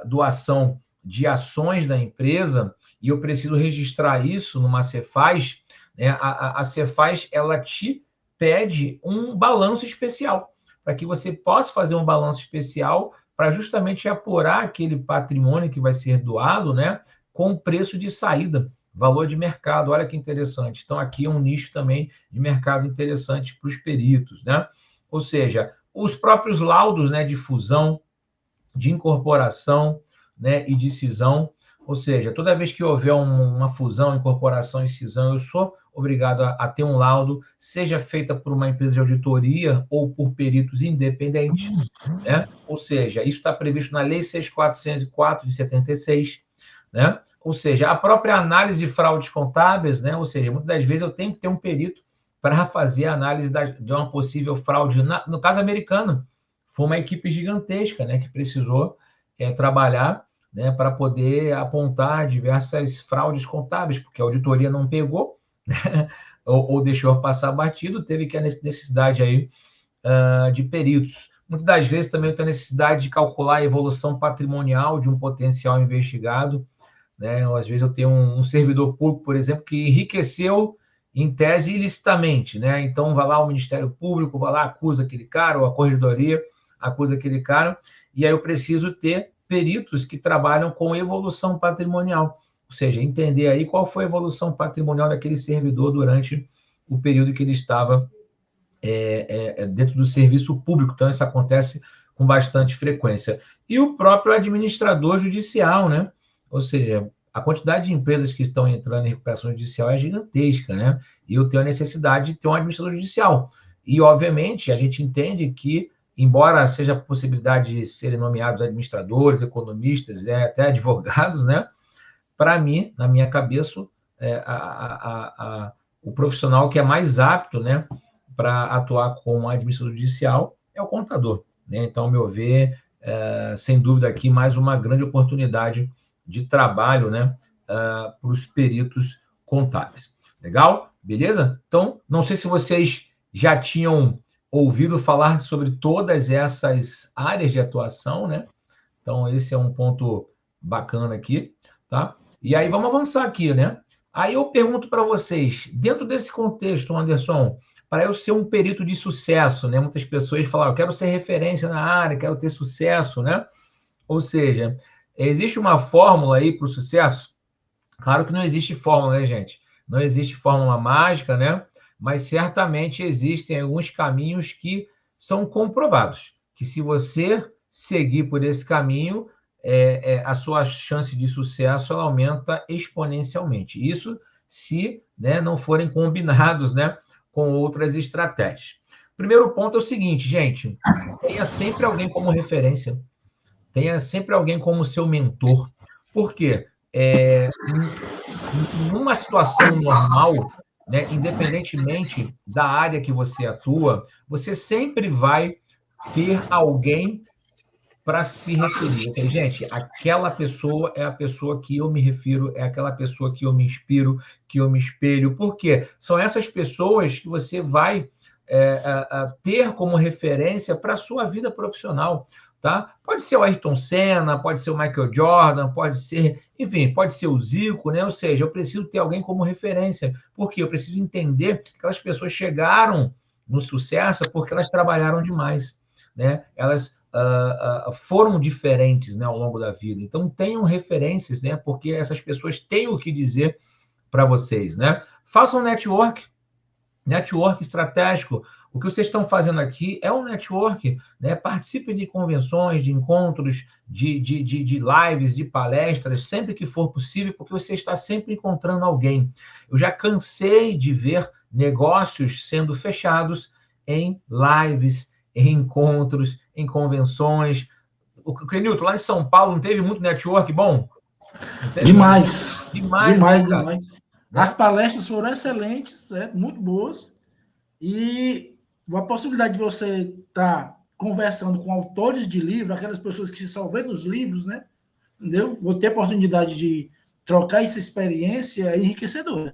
doação de ações da empresa, e eu preciso registrar isso numa Cefaz, né? A Cefaz, ela te pede um balanço especial, para que você possa fazer um balanço especial para justamente apurar aquele patrimônio que vai ser doado, né, com o preço de saída, valor de mercado. Olha que interessante. Então, aqui é um nicho também de mercado interessante para os peritos, né? Ou seja, os próprios laudos, né, de fusão, de incorporação, né, e de cisão. Ou seja, toda vez que houver uma fusão, incorporação e cisão, eu sou obrigado a ter um laudo, seja feita por uma empresa de auditoria ou por peritos independentes, né? Ou seja, isso está previsto na Lei 6.404 de 76, né? Ou seja, a própria análise de fraudes contábeis, né? Ou seja, muitas das vezes eu tenho que ter um perito para fazer a análise de uma possível fraude. No caso americano, foi uma equipe gigantesca, né, que precisou trabalhar, né, para poder apontar diversas fraudes contábeis, porque a auditoria não pegou, né, ou deixou passar batido, teve que a necessidade aí de peritos. Muitas das vezes também eu tenho a necessidade de calcular a evolução patrimonial de um potencial investigado, né? Ou, às vezes eu tenho um servidor público, por exemplo, que enriqueceu em tese ilicitamente, né? Então vai lá o Ministério Público, vai lá, acusa aquele cara, ou a Corregedoria acusa aquele cara, e aí eu preciso ter peritos que trabalham com evolução patrimonial, ou seja, entender aí qual foi a evolução patrimonial daquele servidor durante o período que ele estava dentro do serviço público. Então, isso acontece com bastante frequência. E o próprio administrador judicial, né? Ou seja, a quantidade de empresas que estão entrando em recuperação judicial é gigantesca, né? E eu tenho a necessidade de ter um administrador judicial. E, obviamente, a gente entende que, embora seja a possibilidade de serem nomeados administradores, economistas, até advogados, né? Para mim, na minha cabeça, o profissional que é mais apto, né, para atuar como administrador judicial é o contador, né? Então, ao meu ver, sem dúvida aqui, mais uma grande oportunidade de trabalho, né, para os peritos contábeis. Legal? Beleza? Então, não sei se vocês já tinham ouvido falar sobre todas essas áreas de atuação, né? Então, esse é um ponto bacana aqui, tá? E aí, vamos avançar aqui, né? Aí eu pergunto para vocês, dentro desse contexto, Anderson, para eu ser um perito de sucesso, né? Muitas pessoas falam, eu quero ser referência na área, quero ter sucesso, né? Ou seja, existe uma fórmula aí para o sucesso? Claro que não existe fórmula, né, gente? Não existe fórmula mágica, né? Mas certamente existem alguns caminhos que são comprovados, que se você seguir por esse caminho, a sua chance de sucesso ela aumenta exponencialmente. Isso se, né, não forem combinados, né, com outras estratégias. Primeiro ponto é o seguinte, gente, tenha sempre alguém como referência, tenha sempre alguém como seu mentor. Por quê? Numa situação normal, né, independentemente da área que você atua, você sempre vai ter alguém para se referir. Okay? Gente, aquela pessoa é a pessoa que eu me refiro, é aquela pessoa que eu me inspiro, que eu me espelho. Por quê? São essas pessoas que você vai ter como referência para a sua vida profissional. Tá? Pode ser o Ayrton Senna, pode ser o Michael Jordan, pode ser, enfim, pode ser o Zico, né? Ou seja, eu preciso ter alguém como referência, porque eu preciso entender que aquelas pessoas chegaram no sucesso porque elas trabalharam demais, né? Elas foram diferentes, né, ao longo da vida. Então, tenham referências, né? Porque essas pessoas têm o que dizer para vocês, né? Façam network estratégico. O que vocês estão fazendo aqui é um network, né? Participe de convenções, de encontros, de lives, de palestras, sempre que for possível, porque você está sempre encontrando alguém. Eu já cansei de ver negócios sendo fechados em lives, em encontros, em convenções. O Clenilton, lá em São Paulo, não teve muito network bom? Demais. Demais, né, Demais, cara? demais. Né? As palestras foram excelentes, muito boas. E a possibilidade de você estar conversando com autores de livros, aquelas pessoas que se só vê nos livros, né? Entendeu? Vou ter a oportunidade de trocar essa experiência enriquecedora.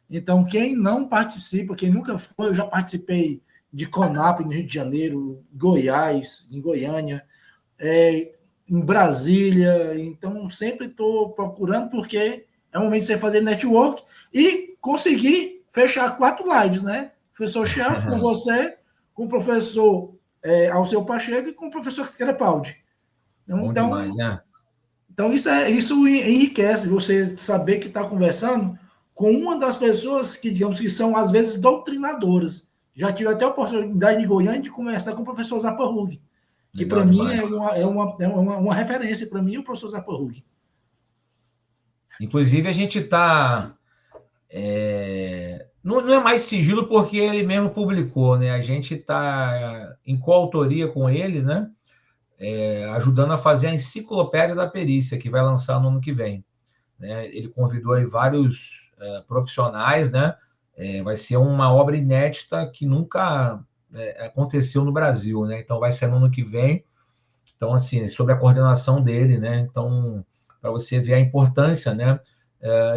Então, quem não participa, quem nunca foi, eu já participei de Conap no Rio de Janeiro, Goiás, em Goiânia, em Brasília. Então, sempre estou procurando, porque é o momento de você fazer network e conseguir fechar 4 lives, né? Professor Chelf, com você, com o professor Alceu Pacheco e com o professor Crepaldi. Bom demais, né? Então isso enriquece você saber que está conversando com uma das pessoas que, digamos, que são, às vezes, doutrinadoras. Já tive até a oportunidade em Goiânia de conversar com o professor Zaporrug, que para mim demais. uma referência, para mim, o professor Zaporrug. Inclusive, a gente está Não é mais sigilo porque ele mesmo publicou, né? A gente está em coautoria com ele, né? Ajudando a fazer a enciclopédia da perícia, que vai lançar no ano que vem. Né? Ele convidou aí vários profissionais, né? Vai ser uma obra inédita que nunca aconteceu no Brasil, né? Então vai ser no ano que vem. Então, assim, sobre a coordenação dele, né? Então, para você ver a importância, né,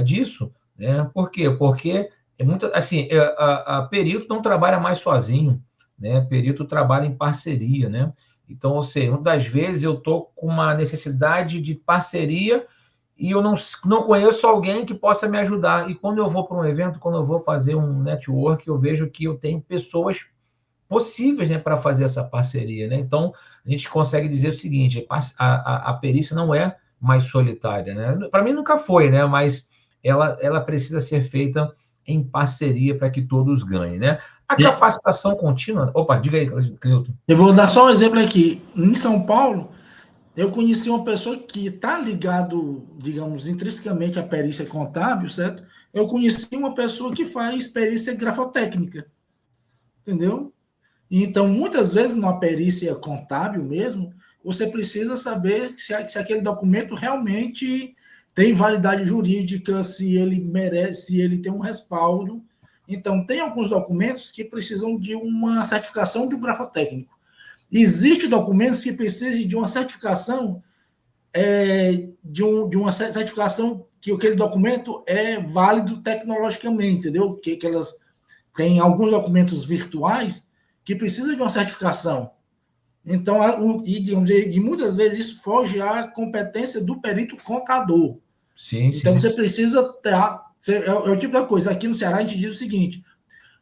disso, né? Por quê? Porque é muito, assim, a perito não trabalha mais sozinho, né? Perito trabalha em parceria, né? Então, ou seja, muitas das vezes eu estou com uma necessidade de parceria e eu não conheço alguém que possa me ajudar. E quando eu vou para um evento, quando eu vou fazer um network, eu vejo que eu tenho pessoas possíveis, né, para fazer essa parceria, né? Então, a gente consegue dizer o seguinte: a perícia não é mais solitária, né? Para mim nunca foi, né? Mas ela precisa ser feita em parceria para que todos ganhem, né? A capacitação contínua. Opa, diga aí, Cleuton. Eu vou dar só um exemplo aqui. Em São Paulo, eu conheci uma pessoa que está ligado, digamos, intrinsecamente à perícia contábil, certo? Eu conheci uma pessoa que faz perícia grafotécnica, entendeu? Então, muitas vezes, numa perícia contábil mesmo, você precisa saber se aquele documento realmente tem validade jurídica, se ele merece, se ele tem um respaldo. Então, tem alguns documentos que precisam de uma certificação de um grafotécnico. Existem documentos que precisam de uma certificação, de uma certificação que aquele documento é válido tecnologicamente, entendeu? Que elas têm alguns documentos virtuais que precisam de uma certificação. Então, e muitas vezes isso foge à competência do perito contador. Sim, Então, sim. você precisa ter. É o tipo de coisa. Aqui no Ceará, a gente diz o seguinte: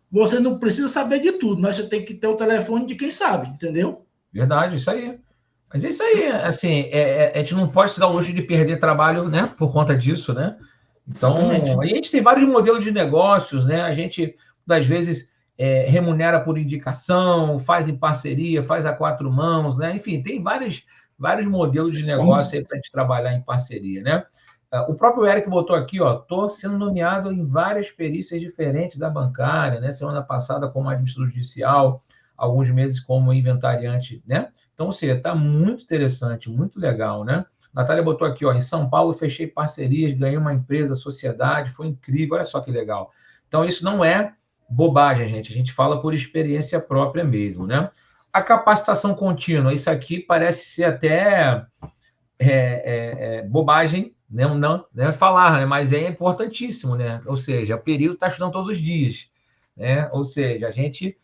você não precisa saber de tudo, mas você tem que ter o telefone de quem sabe, entendeu? Verdade, isso aí. Mas é isso aí, assim, a gente não pode se dar o luxo de perder trabalho, né, por conta disso, né? Então, Exatamente. a gente tem vários modelos de negócios, né? A gente, às vezes, remunera por indicação, faz em parceria, faz a quatro mãos, né? Enfim, tem vários modelos de negócio aí para a gente trabalhar em parceria, né? O próprio Eric botou aqui, ó, estou sendo nomeado em várias perícias diferentes da bancária, né? Semana passada como administrador judicial, alguns meses como inventariante, né? Então, ou seja, está muito interessante, muito legal, né? Natália botou aqui, ó, em São Paulo fechei parcerias, ganhei uma empresa, sociedade, foi incrível, olha só que legal. Então, isso não é bobagem, gente, a gente fala por experiência própria mesmo, né? A capacitação contínua, isso aqui parece ser até bobagem, né? Não, né? Falar, né? Mas é importantíssimo, né? Ou seja, o período está estudando todos os dias, né? Ou seja, a gente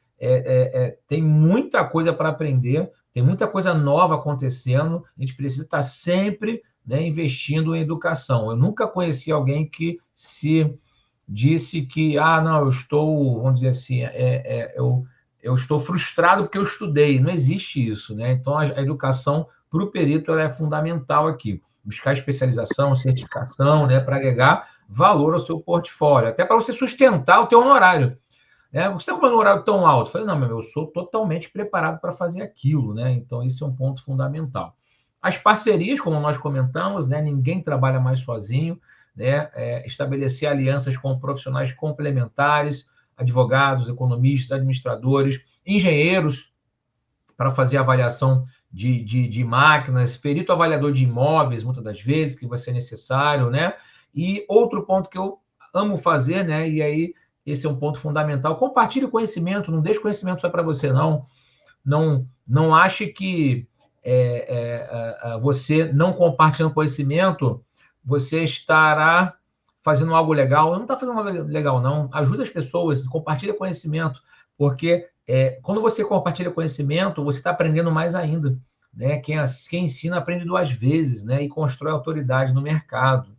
tem muita coisa para aprender, tem muita coisa nova acontecendo, a gente precisa estar sempre, né, investindo em educação. Eu nunca conheci alguém que se disse que, não, eu estou, vamos dizer assim, eu estou frustrado porque eu estudei. Não existe isso, né? Então, a educação para o perito ela é fundamental aqui. Buscar especialização, certificação, né, para agregar valor ao seu portfólio, até para você sustentar o teu honorário. Você está com um horário tão alto? Eu falei, não, eu sou totalmente preparado para fazer aquilo, né? Então, esse é um ponto fundamental. As parcerias, como nós comentamos, né? Ninguém trabalha mais sozinho, né? Estabelecer alianças com profissionais complementares, advogados, economistas, administradores, engenheiros, para fazer avaliação de máquinas, perito avaliador de imóveis, muitas das vezes, que vai ser necessário, né? E outro ponto que eu amo fazer, né? E aí esse é um ponto fundamental. Compartilhe conhecimento, não deixe conhecimento só para você, não. Não ache que você não compartilhando conhecimento, você estará fazendo algo legal. Não está fazendo algo legal, não. Ajuda as pessoas, compartilha conhecimento, porque quando você compartilha conhecimento, você está aprendendo mais ainda. Né? Quem ensina aprende duas vezes, né? E constrói autoridade no mercado.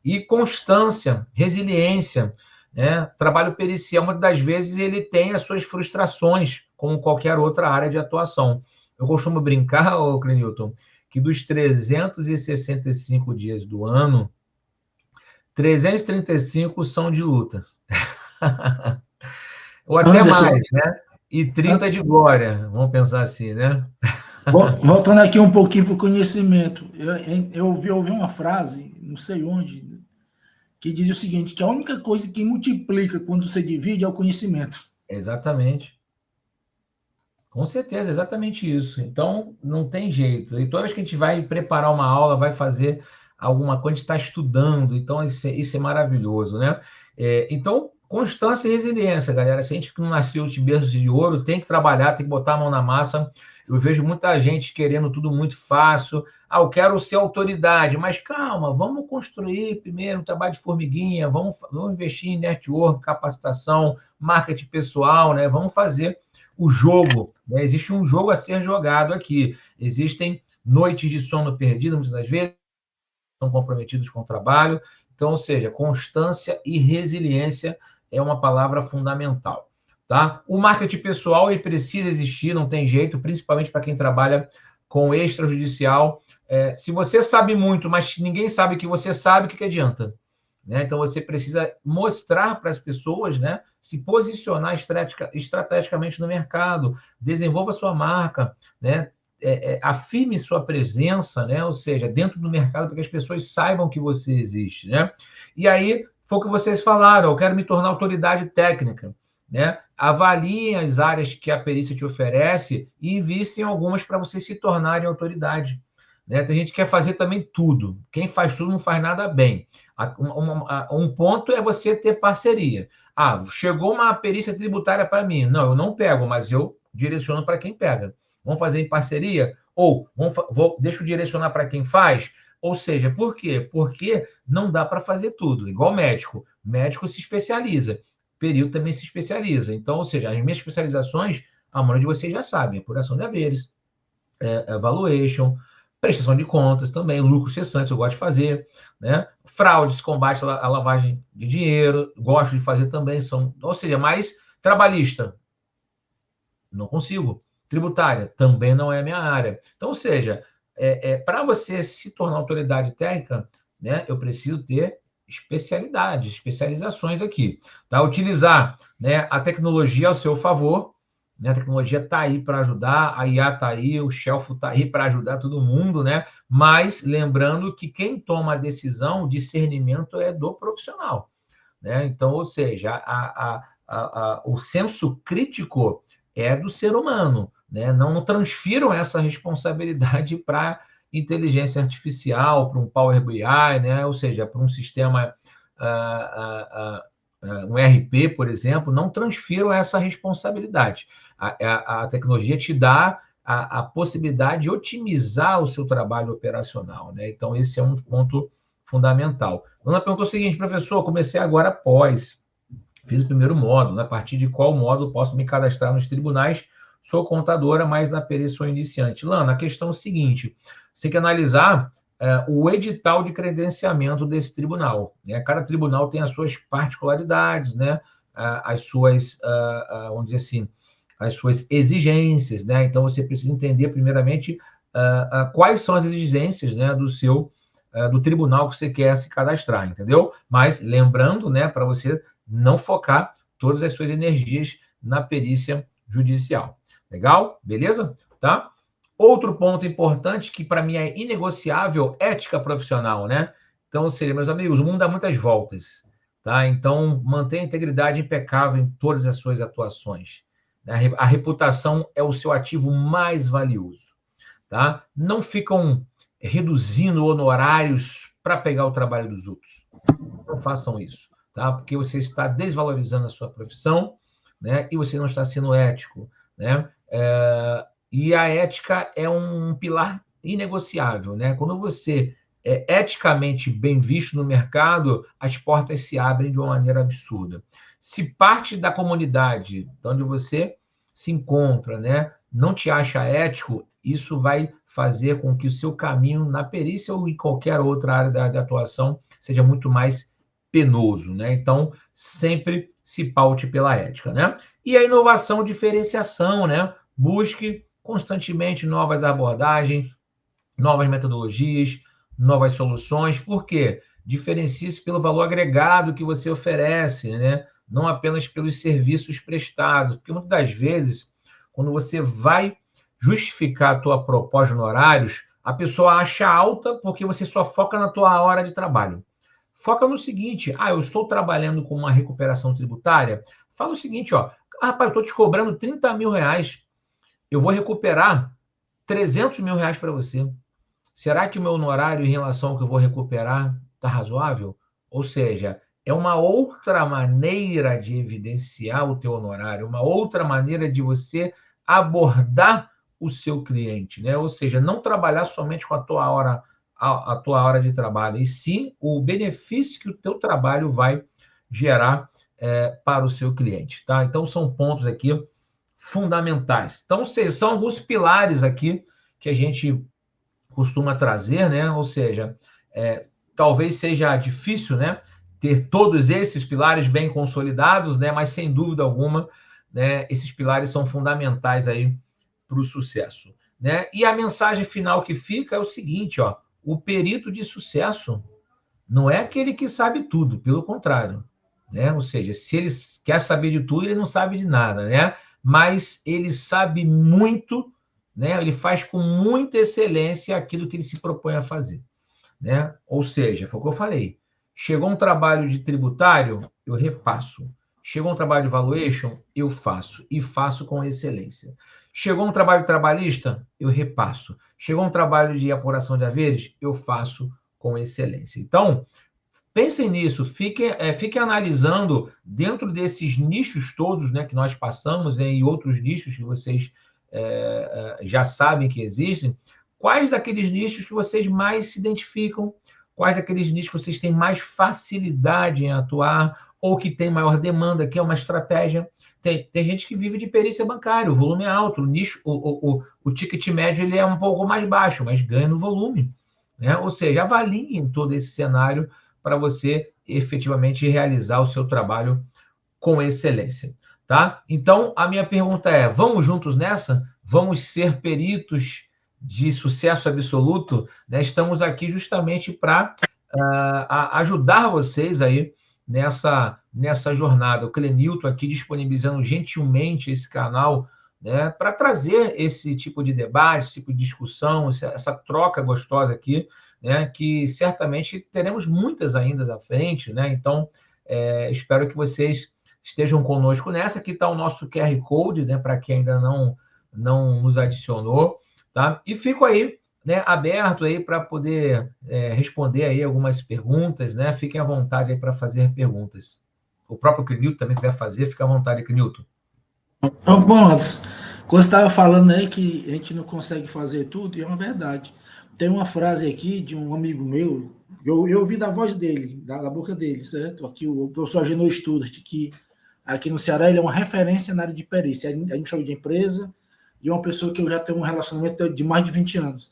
E constância, resiliência, né? Trabalho pericial, muitas das vezes, ele tem as suas frustrações, como qualquer outra área de atuação. Eu costumo brincar, Clenilton, que dos 365 dias do ano, 335 são de luta. Ou até Anderson, mais, né? E 30 de glória, vamos pensar assim, né? voltando aqui um pouquinho para o conhecimento, eu ouvi uma frase, não sei onde, que diz o seguinte, que a única coisa que multiplica quando você divide é o conhecimento. Exatamente. Com certeza, exatamente isso. Então, não tem jeito. E toda vez que a gente vai preparar uma aula, vai fazer alguma coisa, a gente está estudando. Então, isso é maravilhoso, né? Então, constância e resiliência, galera. Se a gente não nasceu de berço de ouro, tem que trabalhar, tem que botar a mão na massa. Eu vejo muita gente querendo tudo muito fácil. Ah, eu quero ser autoridade, mas calma, vamos construir primeiro um trabalho de formiguinha, vamos investir em network, capacitação, marketing pessoal, né? Vamos fazer o jogo, né? Existe um jogo a ser jogado aqui. Existem noites de sono perdidas, muitas das vezes, estão comprometidos com o trabalho. Então, ou seja, constância e resiliência é uma palavra fundamental. Tá? O marketing pessoal ele precisa existir, não tem jeito, principalmente para quem trabalha com extrajudicial. Se você sabe muito, mas ninguém sabe que você sabe, o que adianta? Né? Então, você precisa mostrar para as pessoas, né? Se posicionar estrategicamente no mercado, desenvolva sua marca, né? Afirme sua presença, né? Ou seja, dentro do mercado, para que as pessoas saibam que você existe. Né? E aí, foi o que vocês falaram, eu quero me tornar autoridade técnica. Né? Avaliem as áreas que a perícia te oferece e invistem em algumas para vocês se tornarem autoridade. Né? Tem gente que quer fazer também tudo. Quem faz tudo não faz nada bem. Um ponto é você ter parceria. Ah, chegou uma perícia tributária para mim. Não, eu não pego, mas eu direciono para quem pega. Vamos fazer em parceria? Ou deixa eu direcionar para quem faz? Ou seja, por quê? Porque não dá para fazer tudo. Igual médico. Médico se especializa. Perito também se especializa. Então, ou seja, as minhas especializações, a maioria de vocês já sabem. Apuração de haveres, valuation, prestação de contas também, lucro cessante, eu gosto de fazer, né? Fraudes, combate à lavagem de dinheiro, gosto de fazer também, ou seja, mais trabalhista, não consigo. Tributária, também não é a minha área. Então, ou seja, para você se tornar autoridade técnica, né, eu preciso ter especializações aqui. Tá? Utilizar, né, a tecnologia ao seu favor, né? A tecnologia está aí para ajudar, a IA está aí, o Shelf está aí para ajudar todo mundo, né? Mas lembrando que quem toma a decisão, o discernimento é do profissional. Né? Então, ou seja, o senso crítico é do ser humano. Né? Não transfiram essa responsabilidade para inteligência artificial, para um Power BI, né? Ou seja, para um sistema, um ERP, por exemplo, não transfiram essa responsabilidade. A tecnologia te dá a possibilidade de otimizar o seu trabalho operacional. Né? Então, esse é um ponto fundamental. Ana perguntou o seguinte, professor, comecei agora após, fiz o primeiro módulo, a partir de qual módulo posso me cadastrar nos tribunais? Sou contadora, mas na perícia sou iniciante. Lana, a questão é o seguinte, você tem que analisar o edital de credenciamento desse tribunal. Né? Cada tribunal tem as suas particularidades, né? As suas, vamos dizer assim, as suas exigências. Né? Então, você precisa entender, primeiramente, quais são as exigências, né, do tribunal que você quer se cadastrar, entendeu? Mas lembrando, né, para você não focar todas as suas energias na perícia judicial. Legal? Beleza? Tá? Outro ponto importante que para mim é inegociável, ética profissional, né? Então, ou seja, meus amigos, o mundo dá muitas voltas, tá? Então, mantenha a integridade impecável em todas as suas atuações. A reputação é o seu ativo mais valioso, tá? Não ficam reduzindo honorários para pegar o trabalho dos outros. Não façam isso, tá? Porque você está desvalorizando a sua profissão, né? E você não está sendo ético, né? E a ética é um pilar inegociável, né? Quando você é eticamente bem visto no mercado, as portas se abrem de uma maneira absurda. Se parte da comunidade onde você se encontra, né, não te acha ético, isso vai fazer com que o seu caminho na perícia ou em qualquer outra área de atuação seja muito mais penoso, né? Então, sempre se paute pela ética, né? E a inovação, diferenciação, né? Busque constantemente novas abordagens, novas metodologias, novas soluções. Por quê? Diferencie-se pelo valor agregado que você oferece, né? Não apenas pelos serviços prestados, porque muitas das vezes, quando você vai justificar a tua proposta de honorários, a pessoa acha alta porque você só foca na tua hora de trabalho. foca no seguinte, eu estou trabalhando com uma recuperação tributária, fala o seguinte, rapaz, eu estou te cobrando 30 mil reais, eu vou recuperar 300 mil reais para você. Será que o meu honorário em relação ao que eu vou recuperar está razoável? Ou seja, é uma outra maneira de evidenciar o teu honorário, uma outra maneira de você abordar o seu cliente, né? Ou seja, não trabalhar somente com a tua hora de trabalho, e sim o benefício que o teu trabalho vai gerar para o seu cliente, tá? Então, são pontos aqui fundamentais. Então, são alguns pilares aqui que a gente costuma trazer, né? Ou seja, talvez seja difícil, né, ter todos esses pilares bem consolidados, né? Mas sem dúvida alguma, né, esses pilares são fundamentais aí para o sucesso, né? E a mensagem final que fica é o seguinte, o perito de sucesso não é aquele que sabe tudo, pelo contrário, né? Ou seja, se ele quer saber de tudo, ele não sabe de nada, né? Mas ele sabe muito, né? Ele faz com muita excelência aquilo que ele se propõe a fazer, né? Ou seja, foi o que eu falei. Chegou um trabalho de tributário, eu repasso. Chegou um trabalho de valuation, eu faço, e faço com excelência. Chegou um trabalho trabalhista, eu repasso. Chegou um trabalho de apuração de haveres, eu faço com excelência. Então, pensem nisso, fiquem analisando dentro desses nichos todos, né, que nós passamos, e outros nichos que vocês já sabem que existem, quais daqueles nichos que vocês mais se identificam, quais daqueles nichos que vocês têm mais facilidade em atuar, ou que tem maior demanda, que é uma estratégia. Tem gente que vive de perícia bancária, o volume é alto, o nicho, o ticket médio ele é um pouco mais baixo, mas ganha no volume, né? Ou seja, avaliem todo esse cenário para você efetivamente realizar o seu trabalho com excelência, tá? Então, a minha pergunta é, vamos juntos nessa? Vamos ser peritos de sucesso absoluto, né? Estamos aqui justamente para ajudar vocês aí nessa jornada. O Clenilton aqui disponibilizando gentilmente esse canal, né, para trazer esse tipo de debate, esse tipo de discussão, essa troca gostosa aqui, né, que certamente teremos muitas ainda à frente, né? Então, espero que vocês estejam conosco nessa. Aqui está o nosso QR Code, né, para quem ainda não nos adicionou, tá? E fico aí, né, aberto aí para poder responder aí algumas perguntas, né? Fiquem à vontade aí para fazer perguntas. O próprio Clenilton também, se quiser fazer, fica à vontade, Clenilton. Bom, Anderson, quando você estava falando aí que a gente não consegue fazer tudo, e é uma verdade. Tem uma frase aqui de um amigo meu, eu ouvi da voz dele, da boca dele, certo? Aqui o professor Agenor Studart, que aqui no Ceará ele é uma referência na área de perícia, administrador de empresa, e é uma pessoa que eu já tenho um relacionamento de mais de 20 anos.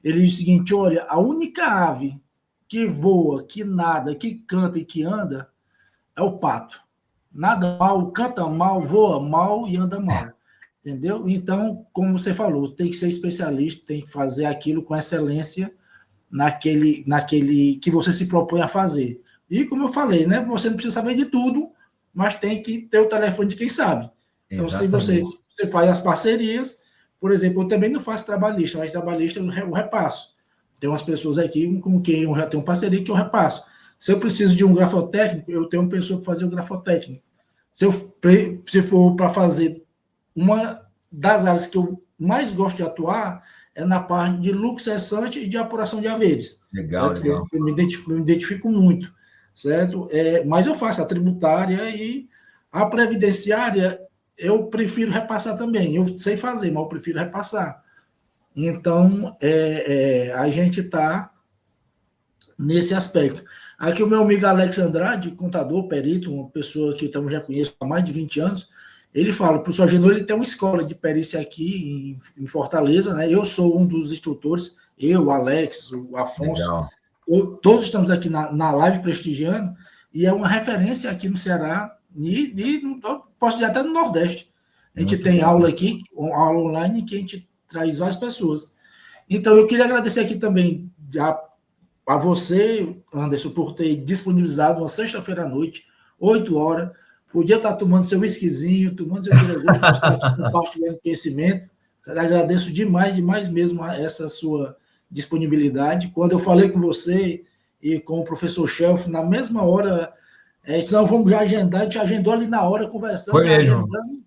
Ele diz o seguinte, olha, a única ave que voa, que nada, que canta e que anda é o pato. Nada mal, canta mal, voa mal e anda mal. Entendeu? Então, como você falou, tem que ser especialista, tem que fazer aquilo com excelência naquele que você se propõe a fazer. E como eu falei, né, você não precisa saber de tudo, mas tem que ter o telefone de quem sabe. Então, Exatamente. se você faz as parcerias, por exemplo, eu também não faço trabalhista, mas trabalhista eu repasso. Tem umas pessoas aqui com quem eu já tenho parceria que eu repasso. Se eu preciso de um grafotécnico, eu tenho uma pessoa para fazer o grafotécnico. Se for para fazer uma das áreas que eu mais gosto de atuar é na parte de lucro cessante e de apuração de haveres. Legal, certo? legal. Eu me identifico muito, certo? Mas eu faço a tributária e a previdenciária eu prefiro repassar também. Eu sei fazer, mas eu prefiro repassar. Então, a gente está nesse aspecto. Aqui o meu amigo Alex Andrade, contador, perito, uma pessoa que eu já conheço há mais de 20 anos, ele fala, o professor Agenor, ele tem uma escola de perícia aqui em Fortaleza, né? Eu sou um dos instrutores, eu, o Alex, o Afonso, todos estamos aqui na live prestigiando, e é uma referência aqui no Ceará, e posso dizer até no Nordeste. A gente tem aula aqui, aula online, que a gente traz várias pessoas. Então, eu queria agradecer aqui também a você, Anderson, por ter disponibilizado uma sexta-feira à noite, 8 horas. Podia estar tomando seu whiskyzinho, tomando seu gosto, mas estar aqui compartilhando conhecimento. Eu agradeço demais mesmo essa sua disponibilidade. Quando eu falei com você, e com o professor Shelf na mesma hora. Senão vamos já agendar, a gente agendou ali na hora, conversando, Foi já mesmo. agendando.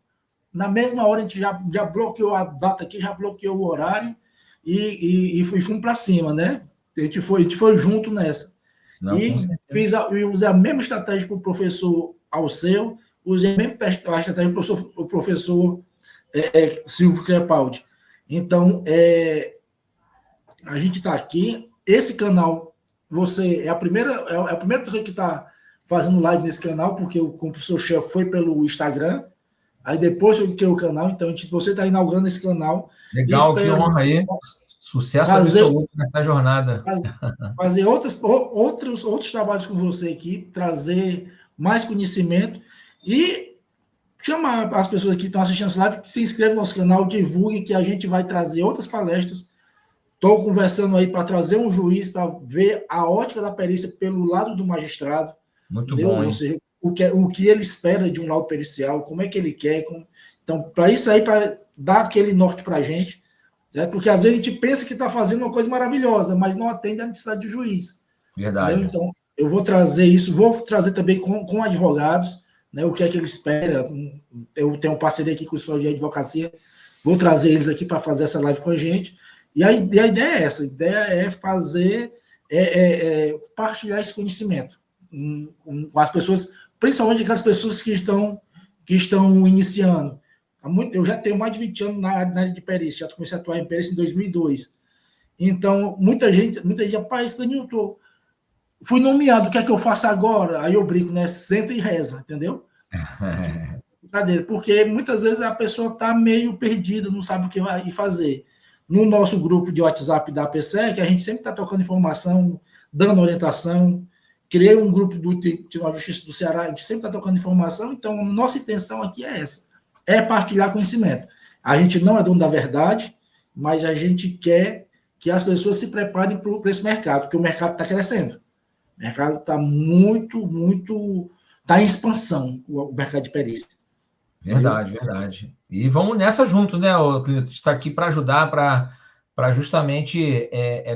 Na mesma hora a gente já bloqueou a data aqui, já bloqueou o horário e fomos para cima, né? A gente foi junto nessa. Não, com E certeza. eu usei a mesma estratégia para o professor Alceu, usei a mesma estratégia para o professor Silvio Crepaldi. Então, a gente está aqui. Esse canal, você é a primeira pessoa que está fazendo live nesse canal, porque o professor Chef foi pelo Instagram. Aí depois eu criei o canal, então você está inaugurando esse canal. E Legal, que espero honra aí. Sucesso fazer, absoluto nessa jornada. fazer outros trabalhos com você aqui, trazer mais conhecimento e chamar as pessoas que estão assistindo essa live que se inscrevam no nosso canal, divulguem que a gente vai trazer outras palestras. Estou conversando aí para trazer um juiz para ver a ótica da perícia pelo lado do magistrado, Muito entendeu? bom, Ou hein? seja, o que ele espera de um laudo pericial, como é que ele quer. Então, para isso aí, para dar aquele norte para a gente, certo? Porque às vezes a gente pensa que está fazendo uma coisa maravilhosa, mas não atende à necessidade do juiz. Entendeu? Verdade. Então, eu vou trazer isso, vou trazer também com advogados, né, o que é que ele espera. Eu tenho um parceria aqui com o Escritório de Advocacia, vou trazer eles aqui para fazer essa live com a gente. E a ideia é essa: a ideia é fazer, partilhar esse conhecimento com as pessoas, principalmente aquelas pessoas que estão iniciando. Eu já tenho mais de 20 anos na área de perícia, já comecei a atuar em perícia em 2002. Então, muita gente, rapaz, Danilton, fui nomeado, o que é que eu faço agora? Aí eu brinco, né? Senta e reza, entendeu? Brincadeira, porque muitas vezes a pessoa está meio perdida, não sabe o que vai fazer. No nosso grupo de WhatsApp da APSEC, a gente sempre está tocando informação, dando orientação. Criei um grupo do Tribunal de Justiça do Ceará, a gente sempre está tocando informação, então nossa intenção aqui é essa: é partilhar conhecimento. A gente não é dono da verdade, mas a gente quer que as pessoas se preparem para esse mercado, porque o mercado está crescendo. O mercado está muito. Está em expansão, o mercado de perícia. Entendeu? Verdade, verdade. E vamos nessa junto, né? O Clínio está aqui para ajudar, para justamente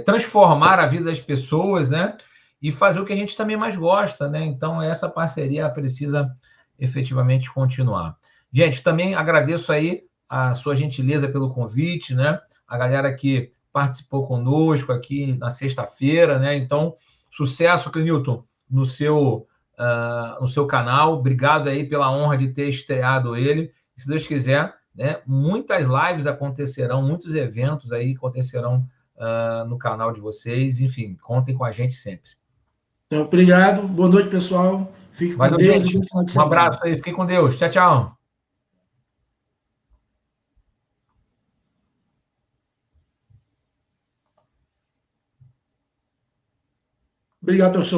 transformar a vida das pessoas, né? E fazer o que a gente também mais gosta, né? Então, essa parceria precisa efetivamente continuar. Gente, também agradeço aí a sua gentileza pelo convite, né? A galera que participou conosco aqui na sexta-feira, né? Então, sucesso, Clinilton, no seu canal. Obrigado aí pela honra de ter estreado ele. Se Deus quiser, né, muitas lives acontecerão, muitos eventos aí acontecerão no canal de vocês. Enfim, contem com a gente sempre. Então, obrigado. Boa noite, pessoal. Fique com Valeu, Deus e gente. bom final de Um semana. abraço aí. Fiquem com Deus. Tchau, tchau. Obrigado, pessoal.